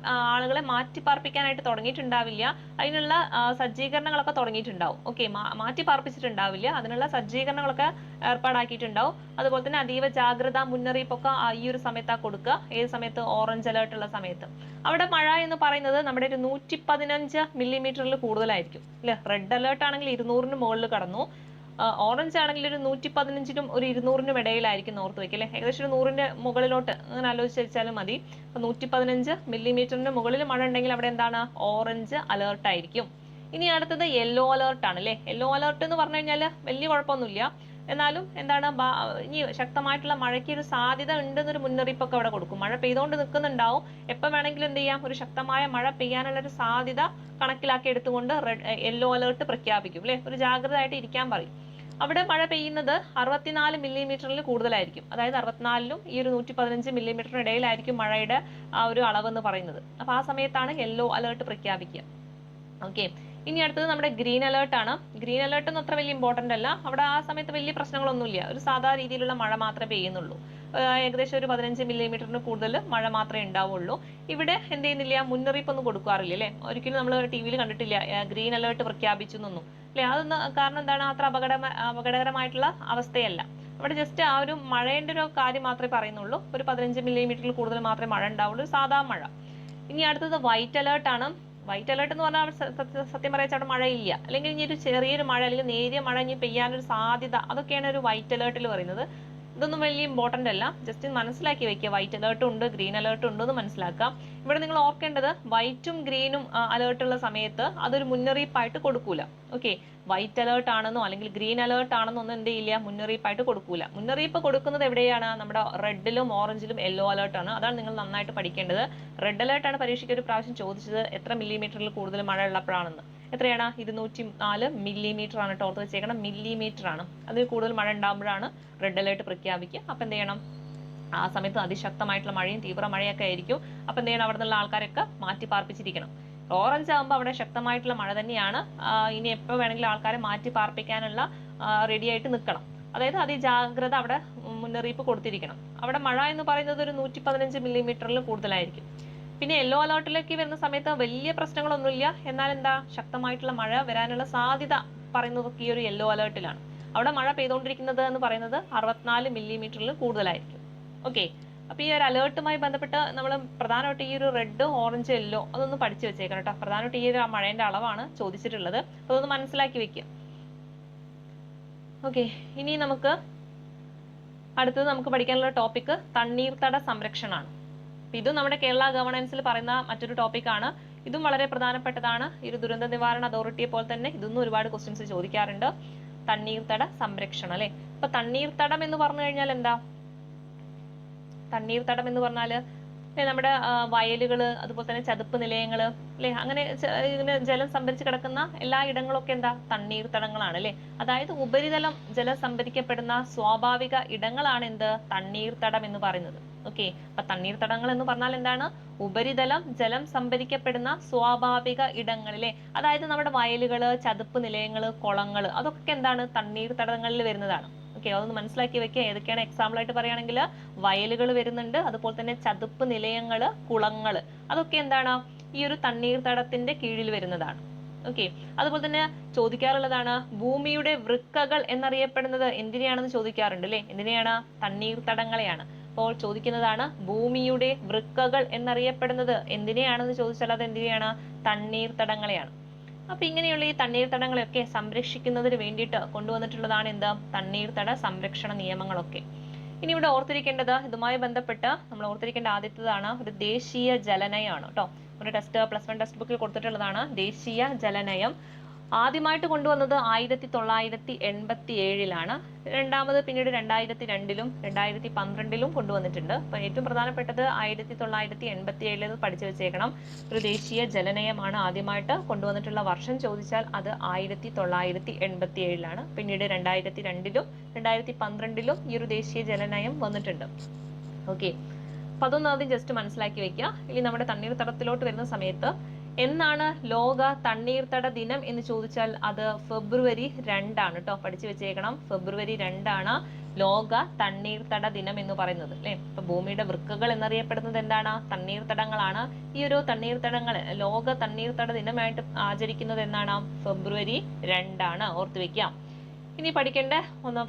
ആളുകളെ മാറ്റി പാർപ്പിക്കാനായിട്ട് തുടങ്ങിയിട്ടുണ്ടാവില്ല. അതിനുള്ള സജ്ജീകരണങ്ങളൊക്കെ തുടങ്ങിയിട്ടുണ്ടാവും. ഓക്കെ. മാറ്റി പാർപ്പിച്ചിട്ടുണ്ടാവില്ല, അതിനുള്ള സജ്ജീകരണങ്ങളൊക്കെ ഏർപ്പാടാക്കിയിട്ടുണ്ടാവും. അതുപോലെ തന്നെ അതീവ ജാഗ്രതാ മുന്നറിയിപ്പൊക്കെ ഈ ഒരു സമയത്താണ് കൊടുക്കുക. ഏത് സമയത്ത്? ഓറഞ്ച് അലേർട്ട് ഉള്ള സമയത്ത്. അവിടെ മഴ എന്ന് പറയുന്നത് നമ്മുടെ ഒരു 115 മില്ലിമീറ്ററിൽ കൂടുതലായിരിക്കും അല്ലെ. റെഡ് അലേർട്ട് ആണെങ്കിൽ 200ന് മുകളിൽ കടന്നു. ഓറഞ്ച് ആണെങ്കിൽ ഒരു 115നും ഒരു 200നും ഇടയിലായിരിക്കും ഓർത്ത് വെക്കല്ലേ. ഏകദേശം ഒരു 100ന്റെ മുകളിലോട്ട് അങ്ങനെ ആലോചിച്ച് വെച്ചാലും മതി. അപ്പൊ 115 മില്ലിമീറ്ററിന് മുകളിൽ മഴ ഉണ്ടെങ്കിൽ അവിടെ എന്താണ്? ഓറഞ്ച് അലേർട്ട് ആയിരിക്കും. ഇനി അടുത്തത് യെല്ലോ അലേർട്ട് ആണ് അല്ലെ. യെല്ലോ അലേർട്ട് എന്ന് പറഞ്ഞു കഴിഞ്ഞാൽ വലിയ കുഴപ്പമൊന്നുമില്ല. എന്നാലും എന്താണ്? ഇനി ശക്തമായിട്ടുള്ള മഴയ്ക്ക് ഒരു സാധ്യത ഉണ്ടെന്നൊരു മുന്നറിയിപ്പൊക്കെ അവിടെ കൊടുക്കും. മഴ പെയ്തുകൊണ്ട് നിൽക്കുന്നുണ്ടാവും. എപ്പോൾ വേണമെങ്കിലും എന്ത് ചെയ്യാം? ഒരു ശക്തമായ മഴ പെയ്യാനുള്ള ഒരു സാധ്യത കണക്കിലാക്കി എടുത്തുകൊണ്ട് യെല്ലോ അലേർട്ട് പ്രഖ്യാപിക്കും അല്ലെ. ഒരു ജാഗ്രത ആയിട്ട് ഇരിക്കാൻ പറയും. അവിടെ മഴ പെയ്യുന്നത് 64 മില്ലിമീറ്ററിൽ കൂടുതലായിരിക്കും. അതായത് 64നും ഈ ഒരു 115 മില്ലിമീറ്ററിന് ഇടയിലായിരിക്കും മഴയുടെ ആ ഒരു അളവെന്ന് പറയുന്നത്. അപ്പൊ ആ സമയത്താണ് യെല്ലോ അലേർട്ട് പ്രഖ്യാപിക്കുക. ഓക്കെ. ഇനി അടുത്തത് നമ്മുടെ ഗ്രീൻ അലേർട്ട് ആണ്. ഗ്രീൻ അലേർട്ട് ഒന്നും അത്ര വലിയ ഇമ്പോർട്ടന്റ് അല്ല. അവിടെ ആ സമയത്ത് വലിയ പ്രശ്നങ്ങളൊന്നുമില്ല. ഒരു സാധാ രീതിയിലുള്ള മഴ മാത്രമേ പെയ്യുന്നുള്ളൂ. ഏകദേശം ഒരു 15 മില്ലിമീറ്ററിന് കൂടുതൽ മഴ മാത്രമേ ഉണ്ടാവുള്ളൂ. ഇവിടെ എന്ത് ചെയ്യുന്നില്ല? മുന്നറിയിപ്പൊന്നും കൊടുക്കാറില്ല അല്ലെ. ഒരിക്കലും നമ്മൾ ടിവിയിൽ കണ്ടിട്ടില്ല ഗ്രീൻ അലേർട്ട് പ്രഖ്യാപിച്ചു എന്നൊന്നും അല്ലെ. അതൊന്ന് കാരണം എന്താണ്? അത്ര അപകടകരമായിട്ടുള്ള അവസ്ഥയല്ല. അവിടെ ജസ്റ്റ് ആ ഒരു മഴയുടെ ഒരു കാര്യം മാത്രമേ പറയുന്നുള്ളൂ. ഒരു 15 മില്ലിമീറ്ററിൽ കൂടുതൽ മാത്രമേ മഴ ഉണ്ടാവുള്ളൂ, സാധാ മഴ. ഇനി അടുത്തത് വൈറ്റ് അലേർട്ട് ആണ്. വൈറ്റ് അലേർട്ട് എന്ന് പറഞ്ഞാൽ സത്യം പറയാ അവിടെ മഴയില്ല, അല്ലെങ്കിൽ ഇനി ഒരു ചെറിയൊരു മഴ അല്ലെങ്കിൽ നേരിയ മഴ ഇനി പെയ്യാനൊരു സാധ്യത, അതൊക്കെയാണ് ഒരു വൈറ്റ് അലേർട്ടിൽ പറയുന്നത്. ഇതൊന്നും വലിയ ഇമ്പോർട്ടന്റ് അല്ല. ജസ്റ്റ് മനസ്സിലാക്കി വെക്കുക. വൈറ്റ് അലേർട്ടും ഉണ്ട്, ഗ്രീൻ അലേർട്ടും ഉണ്ട് എന്ന് മനസ്സിലാക്കാം. ഇവിടെ നിങ്ങൾ ഓർക്കേണ്ടത് വൈറ്റും ഗ്രീനും അലേർട്ട് ഉള്ള സമയത്ത് അതൊരു മുന്നറിയിപ്പായിട്ട് കൊടുക്കൂല. ഓക്കെ. വൈറ്റ് അലേർട്ട് ആണെന്നോ അല്ലെങ്കിൽ ഗ്രീൻ അലേർട്ട് ആണെന്നോ ഒന്നും എന്ത് ചെയ്യില്ല? മുന്നറിയിപ്പായിട്ട് കൊടുക്കൂല. മുന്നറിയിപ്പ് കൊടുക്കുന്നത് എവിടെയാണ്? നമ്മുടെ റെഡിലും ഓറഞ്ചിലും യെല്ലോ അലേർട്ട് ആണ്. അതാണ് നിങ്ങൾ നന്നായിട്ട് പഠിക്കേണ്ടത്. റെഡ് അലേർട്ട് ആണ് പരീക്ഷയ്ക്ക് ഒരു പ്രാവശ്യം ചോദിച്ചത് എത്ര മില്ലിമീറ്ററിൽ കൂടുതൽ മഴ ഉള്ളപ്പോഴാണെന്ന്. എത്രയാണ്? 204 മില്ലിമീറ്റർ ആണ്. ഓർത്ത് വെച്ചേക്കണം, മില്ലിമീറ്റർ ആണ്. അതിൽ കൂടുതൽ മഴ ഉണ്ടാകുമ്പോഴാണ് റെഡ് അലേർട്ട് പ്രഖ്യാപിക്കുക. അപ്പൊ എന്ത് ചെയ്യണം? ആ സമയത്ത് അതിശക്തമായിട്ടുള്ള മഴയും തീവ്ര മഴയൊക്കെ ആയിരിക്കും. അപ്പൊ എന്ത് ചെയ്യണം, അവിടെ നിന്നുള്ള ആൾക്കാരൊക്കെ മാറ്റി പാർപ്പിച്ചിരിക്കണം. ഓറഞ്ച് ആകുമ്പോൾ അവിടെ ശക്തമായിട്ടുള്ള മഴ തന്നെയാണ്. ഇനി എപ്പോൾ വേണമെങ്കിലും ആൾക്കാരെ മാറ്റി പാർപ്പിക്കാനുള്ള റെഡി ആയിട്ട് നിൽക്കണം. അതായത് അതിജാഗ്രത അവിടെ മുന്നറിയിപ്പ് കൊടുത്തിരിക്കണം. അവിടെ മഴ എന്ന് പറയുന്നത് ഒരു 115 മില്ലിമീറ്ററിൽ കൂടുതലായിരിക്കും. പിന്നെ യെല്ലോ അലേർട്ടിലേക്ക് വരുന്ന സമയത്ത് വലിയ പ്രശ്നങ്ങളൊന്നുമില്ല. എന്നാൽ എന്താ, ശക്തമായിട്ടുള്ള മഴ വരാനുള്ള സാധ്യത പറയുന്നതൊക്കെ ഈ ഒരു യെല്ലോ അലേർട്ടിലാണ്. അവിടെ മഴ പെയ്തുകൊണ്ടിരിക്കുന്നത് എന്ന് പറയുന്നത് 64 മില്ലിമീറ്ററിൽ കൂടുതലായിരിക്കും. ഓക്കെ, അപ്പൊ ഈ ഒരു അലേർട്ടുമായി ബന്ധപ്പെട്ട് നമ്മൾ പ്രധാനമായിട്ട് ഈ ഒരു റെഡ്, ഓറഞ്ച്, യെല്ലോ അതൊന്ന് പഠിച്ചു വെച്ചേക്കണം കേട്ടോ. പ്രധാനമായിട്ട് ഈ ഒരു മഴേന്റെ അളവാണ് ചോദിച്ചിട്ടുള്ളത്. അതൊന്ന് മനസ്സിലാക്കി വെക്കുക. ഓക്കെ, ഇനി അടുത്തത് നമുക്ക് പഠിക്കാനുള്ള ടോപ്പിക് തണ്ണീർത്തട സംരക്ഷണമാണ്. ഇതും നമ്മുടെ കേരള ഗവേണൻസിൽ പറയുന്ന മറ്റൊരു ടോപ്പിക്കാണ്. ഇതും വളരെ പ്രധാനപ്പെട്ടതാണ്. ഈ ഒരു ദുരന്ത നിവാരണ അതോറിറ്റിയെ പോലെ തന്നെ ഇതൊന്നും ഒരുപാട് ക്വസ്റ്റ്യൻസ് ചോദിക്കാറുണ്ട്. തണ്ണീർത്തട സംരക്ഷണം അല്ലെ. അപ്പൊ തണ്ണീർത്തടം എന്ന് പറഞ്ഞു കഴിഞ്ഞാൽ എന്താ? തണ്ണീർത്തടം എന്ന് പറഞ്ഞാല് നമ്മുടെ വയലുകള്, അതുപോലെ തന്നെ ചതുപ്പ് നിലയങ്ങള് അല്ലെ, അങ്ങനെ ഇങ്ങനെ ജലം സംഭരിച്ച് കിടക്കുന്ന എല്ലാ ഇടങ്ങളൊക്കെ എന്താ, തണ്ണീർത്തടങ്ങളാണ് അല്ലെ. അതായത് ഉപരിതലം ജലം സംഭരിക്കപ്പെടുന്ന സ്വാഭാവിക ഇടങ്ങളാണ് എന്ത്, തണ്ണീർത്തടം എന്ന് പറയുന്നത്. ഓക്കെ, അപ്പൊ തണ്ണീർത്തടങ്ങൾ എന്ന് പറഞ്ഞാൽ എന്താണ്? ഉപരിതലം ജലം സംഭരിക്കപ്പെടുന്ന സ്വാഭാവിക ഇടങ്ങളിലെ, അതായത് നമ്മുടെ വയലുകള്, ചതുപ്പ് നിലയങ്ങള്, കുളങ്ങള്, അതൊക്കെ എന്താണ്, തണ്ണീർത്തടങ്ങളിൽ വരുന്നതാണ്. ഓക്കെ, അതൊന്ന് മനസ്സിലാക്കി വെക്കുക. ഏതൊക്കെയാണ് എക്സാമ്പിൾ ആയിട്ട് പറയുകയാണെങ്കിൽ വയലുകൾ വരുന്നുണ്ട്, അതുപോലെ തന്നെ ചതുപ്പ് നിലയങ്ങള്, കുളങ്ങള്, അതൊക്കെ എന്താണ്, ഈ ഒരു തണ്ണീർത്തടത്തിന്റെ കീഴിൽ വരുന്നതാണ്. ഓക്കെ, അതുപോലെ തന്നെ ചോദിക്കാറുള്ളതാണ് ഭൂമിയുടെ വൃക്കകൾ എന്നറിയപ്പെടുന്നത് എന്തിനെയാണെന്ന് ചോദിക്കാറുണ്ട് അല്ലെ. എന്തിനെയാണ്? തണ്ണീർത്തടങ്ങളെയാണ്. അപ്പോൾ ചോദിക്കുന്നതാണ് ഭൂമിയുടെ വൃക്കകൾ എന്നറിയപ്പെടുന്നത് എന്തിനെയാണെന്ന് ചോദിച്ചാൽ അത് എന്തിനെയാണ്? തണ്ണീർത്തടങ്ങളെയാണ്. അപ്പൊ ഇങ്ങനെയുള്ള ഈ തണ്ണീർത്തടങ്ങളെയൊക്കെ സംരക്ഷിക്കുന്നതിന് വേണ്ടിയിട്ട് കൊണ്ടുവന്നിട്ടുള്ളതാണ് എന്താ, തണ്ണീർത്തട സംരക്ഷണ നിയമങ്ങളൊക്കെ. ഇനി ഇവിടെ ഓർത്തിരിക്കേണ്ടത്, ഇതുമായി ബന്ധപ്പെട്ട് നമ്മൾ ഓർത്തിരിക്കേണ്ട ആദ്യത്തേതാണ് ഒരു ദേശീയ ജലനയമാണ് കേട്ടോ. ഒരു +1 ടെക്സ്റ്റ് ബുക്കിൽ കൊടുത്തിട്ടുള്ളതാണ് ദേശീയ ജലനയം. ആദ്യമായിട്ട് കൊണ്ടുവന്നത് 1987 രണ്ടാമത് പിന്നീട് 2002 2012 കൊണ്ടുവന്നിട്ടുണ്ട്. അപ്പൊ ഏറ്റവും പ്രധാനപ്പെട്ടത് 1987 പഠിച്ചു വെച്ചേക്കണം. ഒരു ദേശീയ ജലനയമാണ് ആദ്യമായിട്ട് കൊണ്ടുവന്നിട്ടുള്ള വർഷം ചോദിച്ചാൽ അത് 1987 പിന്നീട് 2002 2012 ഈ ഒരു ദേശീയ ജലനയം വന്നിട്ടുണ്ട്. ഓക്കെ, അപ്പൊ അതൊന്നും ആദ്യം ജസ്റ്റ് മനസ്സിലാക്കി വെക്കുക. ഇനി നമ്മുടെ തണ്ണീർത്തടത്തിലോട്ട് വരുന്ന സമയത്ത് എന്നാണ് ലോക തണ്ണീർത്തട ദിനം എന്ന് ചോദിച്ചാൽ അത് ഫെബ്രുവരി 2 കേട്ടോ. പഠിച്ചു വെച്ചേക്കണം. ഫെബ്രുവരി 2 ലോക തണ്ണീർത്തട ദിനം എന്ന് പറയുന്നത് അല്ലെ. ഇപ്പൊ ഭൂമിയുടെ വൃക്കകൾ എന്നറിയപ്പെടുന്നത് എന്താണ്? തണ്ണീർത്തടങ്ങളാണ്. ഈ ഒരു തണ്ണീർത്തടങ്ങൾ ലോക തണ്ണീർത്തട ദിനമായിട്ട് ആചരിക്കുന്നത് എന്നാണ്? ഫെബ്രുവരി 2 ഓർത്തു വെക്കാം. ഇനി പഠിക്കേണ്ട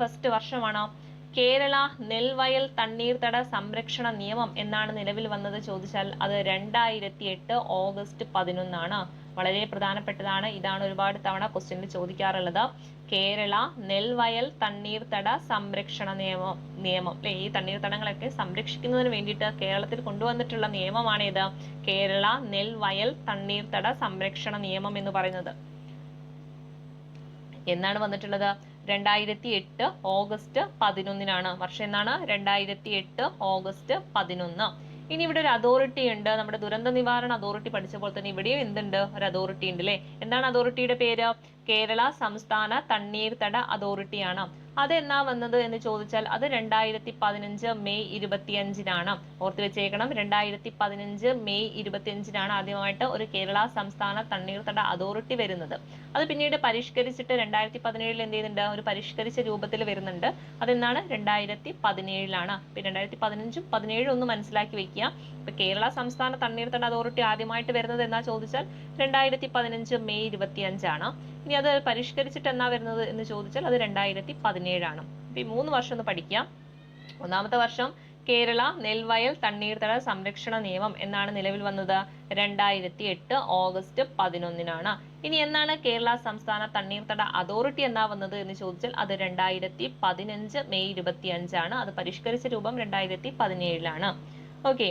ഫസ്റ്റ് വർഷമാണ് കേരള നെൽവയൽ തണ്ണീർത്തട സംരക്ഷണ നിയമം എന്നാണ് നിലവിൽ വന്നത് ചോദിച്ചാൽ അത് 2008 ഓഗസ്റ്റ് 11 വളരെ പ്രധാനപ്പെട്ടതാണ്. ഇതാണ് ഒരുപാട് തവണ ക്വസ്റ്റ്യനിൽ ചോദിക്കാറുള്ളത്. കേരള നെൽവയൽ തണ്ണീർത്തട സംരക്ഷണ നിയമം അല്ലെ. ഈ തണ്ണീർത്തടങ്ങളൊക്കെ സംരക്ഷിക്കുന്നതിന് വേണ്ടിയിട്ട് കേരളത്തിൽ കൊണ്ടുവന്നിട്ടുള്ള നിയമമാണ് ഇത്, കേരള നെൽവയൽ തണ്ണീർത്തട സംരക്ഷണ നിയമം എന്ന് പറയുന്നത്. എന്നാണ് വന്നിട്ടുള്ളത്? 2008 ഓഗസ്റ്റ് 11 വർഷം എന്നാണ്? 2008 ഓഗസ്റ്റ് 11. ഇനി ഇവിടെ ഒരു അതോറിറ്റി ഉണ്ട്. നമ്മുടെ ദുരന്ത നിവാരണ അതോറിറ്റി പഠിച്ച പോലെ തന്നെ ഇവിടെയും എന്തുണ്ട്? ഒരു അതോറിറ്റി ഉണ്ട് അല്ലെ. എന്താണ് അതോറിറ്റിയുടെ പേര്? കേരള സംസ്ഥാന തണ്ണീർത്തട അതോറിറ്റിയാണ്. അതെന്നാ വന്നത് എന്ന് ചോദിച്ചാൽ അത് 2015 മെയ് 25 ഓർത്തു വെച്ചേക്കണം. 2015 മെയ് 25 ആദ്യമായിട്ട് ഒരു കേരള സംസ്ഥാന തണ്ണീർത്തട അതോറിറ്റി വരുന്നത്. അത് പിന്നീട് പരിഷ്കരിച്ചിട്ട് 2017 എന്ത് ചെയ്യുന്നുണ്ട്? ഒരു പരിഷ്കരിച്ച രൂപത്തിൽ വരുന്നുണ്ട്. അതെന്നാണ്? 2017. ഇപ്പൊ 2015 17 ഒന്ന് മനസ്സിലാക്കി വെക്കുക. ഇപ്പൊ കേരള സംസ്ഥാന തണ്ണീർത്തട അതോറിറ്റി ആദ്യമായിട്ട് വരുന്നത് എന്നാ ചോദിച്ചാൽ 2015 മെയ് 25. ഇനി അത് പരിഷ്കരിച്ചിട്ട് എന്നാ വരുന്നത് എന്ന് ചോദിച്ചാൽ അത് 2017. അപ്പൊ ഈ 3 വർഷം ഒന്ന് പഠിക്കാം. ഒന്നാമത്തെ വർഷം കേരള നെൽവയൽ തണ്ണീർത്തട സംരക്ഷണ നിയമം എന്നാണ് നിലവിൽ വന്നത്? 2008 ഓഗസ്റ്റ് 11. ഇനി എന്നാണ് കേരള സംസ്ഥാന തണ്ണീർത്തട അതോറിറ്റി എന്നാ വന്നത് എന്ന് ചോദിച്ചാൽ അത് 2015 മെയ് 25. അത് പരിഷ്കരിച്ച രൂപം 2017. ഓക്കെ,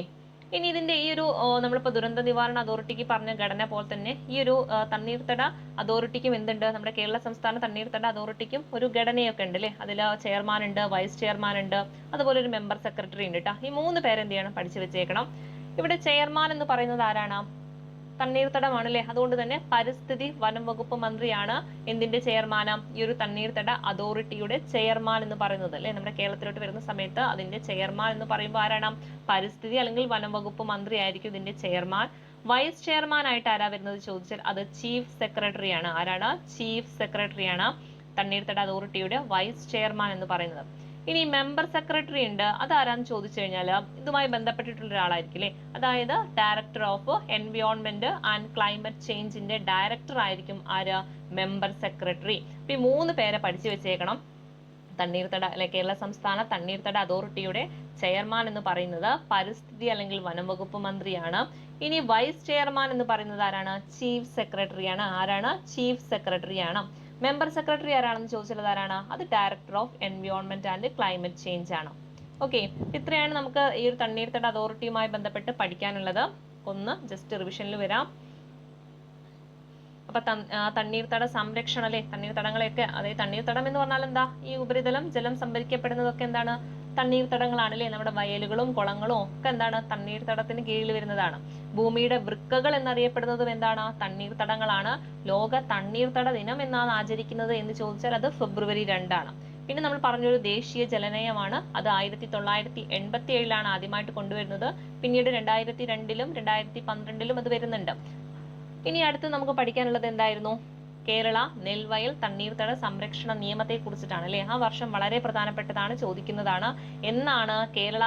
ഇനി ഇതിന്റെ ഈ ഒരു നമ്മളിപ്പോ ദുരന്ത നിവാരണ അതോറിറ്റിക്ക് പറഞ്ഞ ഘടന പോലെ തന്നെ ഈ ഒരു തണ്ണീർത്തട അതോറിറ്റിക്കും എന്തുണ്ട്? നമ്മുടെ കേരള സംസ്ഥാന തണ്ണീർത്തട അതോറിറ്റിക്കും ഒരു ഘടനയൊക്കെ ഉണ്ട് അല്ലെ. അതിൽ ചെയർമാൻ ഉണ്ട്, വൈസ് ചെയർമാൻ ഉണ്ട്, അതുപോലെ ഒരു മെമ്പർ സെക്രട്ടറി ഉണ്ട് കേട്ടോ. ഈ 3 പേര് എന്ത് ചെയ്യണം? പഠിച്ചു വെച്ചേക്കണം. ഇവിടെ ചെയർമാൻ എന്ന് പറയുന്നത് ആരാണ്? തണ്ണീർത്തടമാണ് അല്ലെ. അതുകൊണ്ട് തന്നെ പരിസ്ഥിതി വനം വകുപ്പ് മന്ത്രിയാണ് എന്തിന്റെ ചെയർമാൻ, ഈ ഒരു തണ്ണീർത്തട അതോറിറ്റിയുടെ ചെയർമാൻ എന്ന് പറയുന്നത് അല്ലെ. നമ്മുടെ കേരളത്തിലോട്ട് വരുന്ന സമയത്ത് അതിന്റെ ചെയർമാൻ എന്ന് പറയുമ്പോൾ ആരാണ്? പരിസ്ഥിതി അല്ലെങ്കിൽ വനം വകുപ്പ് മന്ത്രി ആയിരിക്കും ഇതിന്റെ ചെയർമാൻ. വൈസ് ചെയർമാൻ ആയിട്ട് ആരാ വരുന്നത് ചോദിച്ചാൽ അത് ചീഫ് സെക്രട്ടറി ആണ്. ആരാണ്? ചീഫ് സെക്രട്ടറി ആണ് തണ്ണീർത്തട അതോറിറ്റിയുടെ വൈസ് ചെയർമാൻ എന്ന് പറയുന്നത്. ഇനി മെമ്പർ സെക്രട്ടറി ഉണ്ട്, അതാരാന്ന് ചോദിച്ചു കഴിഞ്ഞാൽ ഇതുമായി ബന്ധപ്പെട്ടിട്ടുള്ള ഒരാളായിരിക്കും അല്ലെ. അതായത് director of environment and climate ചേഞ്ചിന്റെ ഡയറക്ടർ ആയിരിക്കും ആര്? Member secretary. അപ്പൊ ഈ 3 പേരെ പഠിച്ചു വെച്ചേക്കണം. തണ്ണീർത്തട അല്ലെ കേരള സംസ്ഥാന തണ്ണീർത്തട അതോറിറ്റിയുടെ ചെയർമാൻ എന്ന് പറയുന്നത് പരിസ്ഥിതി അല്ലെങ്കിൽ വനം വകുപ്പ് മന്ത്രിയാണ്. ഇനി വൈസ് ചെയർമാൻ എന്ന് പറയുന്നത് ആരാണ്? ചീഫ് സെക്രട്ടറി ആണ്. ആരാണ്? ചീഫ് സെക്രട്ടറി ആണ്. മെമ്പർ സെക്രട്ടറി ആരാണെന്ന് ചോദിച്ചത് ആരാണ്? അത് director of environment and climate change ആണ്. ഓക്കെ, ഇത്രയാണ് നമുക്ക് ഈ ഒരു തണ്ണീർത്തട അതോറിറ്റിയുമായി ബന്ധപ്പെട്ട് പഠിക്കാനുള്ളത്. ഒന്ന് ജസ്റ്റ് റിവിഷനിൽ വരാം. അപ്പൊ തണ്ണീർത്തട സംരക്ഷണം അല്ലെ, തണ്ണീർത്തടങ്ങളെയൊക്കെ, അതായത് തണ്ണീർത്തടം എന്ന് പറഞ്ഞാൽ എന്താ? ഈ ഉപരിതലം ജലം സംഭരിക്കപ്പെടുന്നതൊക്കെ എന്താണ്? തണ്ണീർത്തടങ്ങളാണ് അല്ലെ. നമ്മുടെ വയലുകളും കുളങ്ങളും ഒക്കെ എന്താണ്? തണ്ണീർത്തടത്തിന് കീഴിൽ വരുന്നതാണ്. ഭൂമിയുടെ വൃക്കകൾ എന്നറിയപ്പെടുന്നതും എന്താണ്? തണ്ണീർത്തടങ്ങളാണ്. ലോക തണ്ണീർത്തട ദിനം എന്നാണ് ആചരിക്കുന്നത് എന്ന് ചോദിച്ചാൽ അത് ഫെബ്രുവരി 2 ആണ്. പിന്നെ നമ്മൾ പറഞ്ഞൊരു ദേശീയ ജലനയമാണ്, അത് 1987 ആദ്യമായിട്ട് കൊണ്ടുവരുന്നത്. പിന്നീട് 2002-ലും 2012-ലും അത് വരുന്നുണ്ട്. ഇനി അടുത്ത് നമുക്ക് പഠിക്കാനുള്ളത് എന്തായിരുന്നു? കേരള നെൽവയൽ തണ്ണീർത്തട സംരക്ഷണ നിയമത്തെ കുറിച്ചിട്ടാണ് അല്ലെ. ആ വർഷം വളരെ പ്രധാനപ്പെട്ടതാണ്, ചോദിക്കുന്നതാണ്. എന്നാണ് കേരള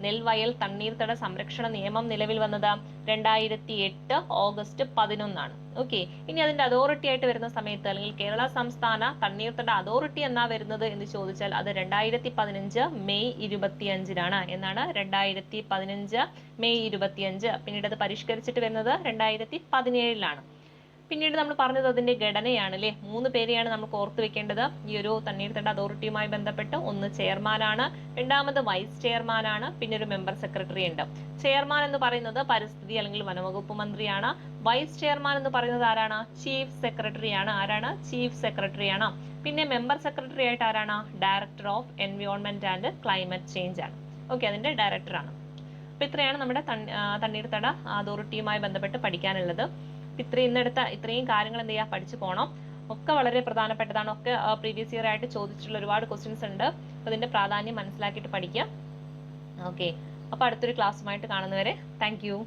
നെൽവയൽ തണ്ണീർത്തട സംരക്ഷണ നിയമം നിലവിൽ വന്നത്? 2008 ഓഗസ്റ്റ് 11 ഓക്കെ. ഇനി അതിന്റെ അതോറിറ്റി ആയിട്ട് വരുന്ന സമയത്ത്, അല്ലെങ്കിൽ കേരള സംസ്ഥാന തണ്ണീർത്തട അതോറിറ്റി എന്നാ വരുന്നത് എന്ന് ചോദിച്ചാൽ അത് 2015 മെയ് 25 എന്നാണ്. 2015 മെയ് 25. പിന്നീട് അത് പരിഷ്കരിച്ചിട്ട് വരുന്നത് 2017 പിന്നീട് നമ്മൾ പറഞ്ഞത് അതിന്റെ ഘടനയാണ് അല്ലെ. 3 പേരെയാണ് നമുക്ക് ഓർത്തു വെക്കേണ്ടത് ഈ ഒരു തണ്ണീർത്തട അതോറിറ്റിയുമായി ബന്ധപ്പെട്ട്. ഒന്ന് ചെയർമാനാണ്, രണ്ടാമത് വൈസ് ചെയർമാനാണ്, പിന്നെ ഒരു മെമ്പർ സെക്രട്ടറി ഉണ്ട്. ചെയർമാൻ എന്ന് പറയുന്നത് പരിസ്ഥിതി അല്ലെങ്കിൽ വനവകുപ്പ് മന്ത്രിയാണ്. വൈസ് ചെയർമാൻ എന്ന് പറയുന്നത് ആരാണ്? ചീഫ് സെക്രട്ടറി ആണ്. ആരാണ്? ചീഫ് സെക്രട്ടറി ആണ്. പിന്നെ മെമ്പർ സെക്രട്ടറി ആയിട്ട് ആരാണ്? Director of environment and climate change ആണ്. ഓക്കെ, അതിന്റെ ഡയറക്ടർ ആണ്. അപ്പൊ ഇത്രയാണ് നമ്മുടെ തണ്ണീർത്തട അതോറിറ്റിയുമായി ബന്ധപ്പെട്ട് പഠിക്കാനുള്ളത്. ഇത്രയും കാര്യങ്ങൾ എന്ത് ചെയ്യുക? പഠിച്ചു പോകണം. ഒക്കെ വളരെ പ്രധാനപ്പെട്ടതാണ്. ഒക്കെ പ്രീവിയസ് ഇയർ ആയിട്ട് ചോദിച്ചിട്ടുള്ള ഒരുപാട് ക്വസ്റ്റ്യൻസ് ഉണ്ട്. അപ്പൊ അതിന്റെ പ്രാധാന്യം മനസ്സിലാക്കിയിട്ട് പഠിക്കുക. ഓക്കെ, അപ്പൊ അടുത്തൊരു ക്ലാസ്സുമായിട്ട് കാണുന്നവരെ താങ്ക് യു.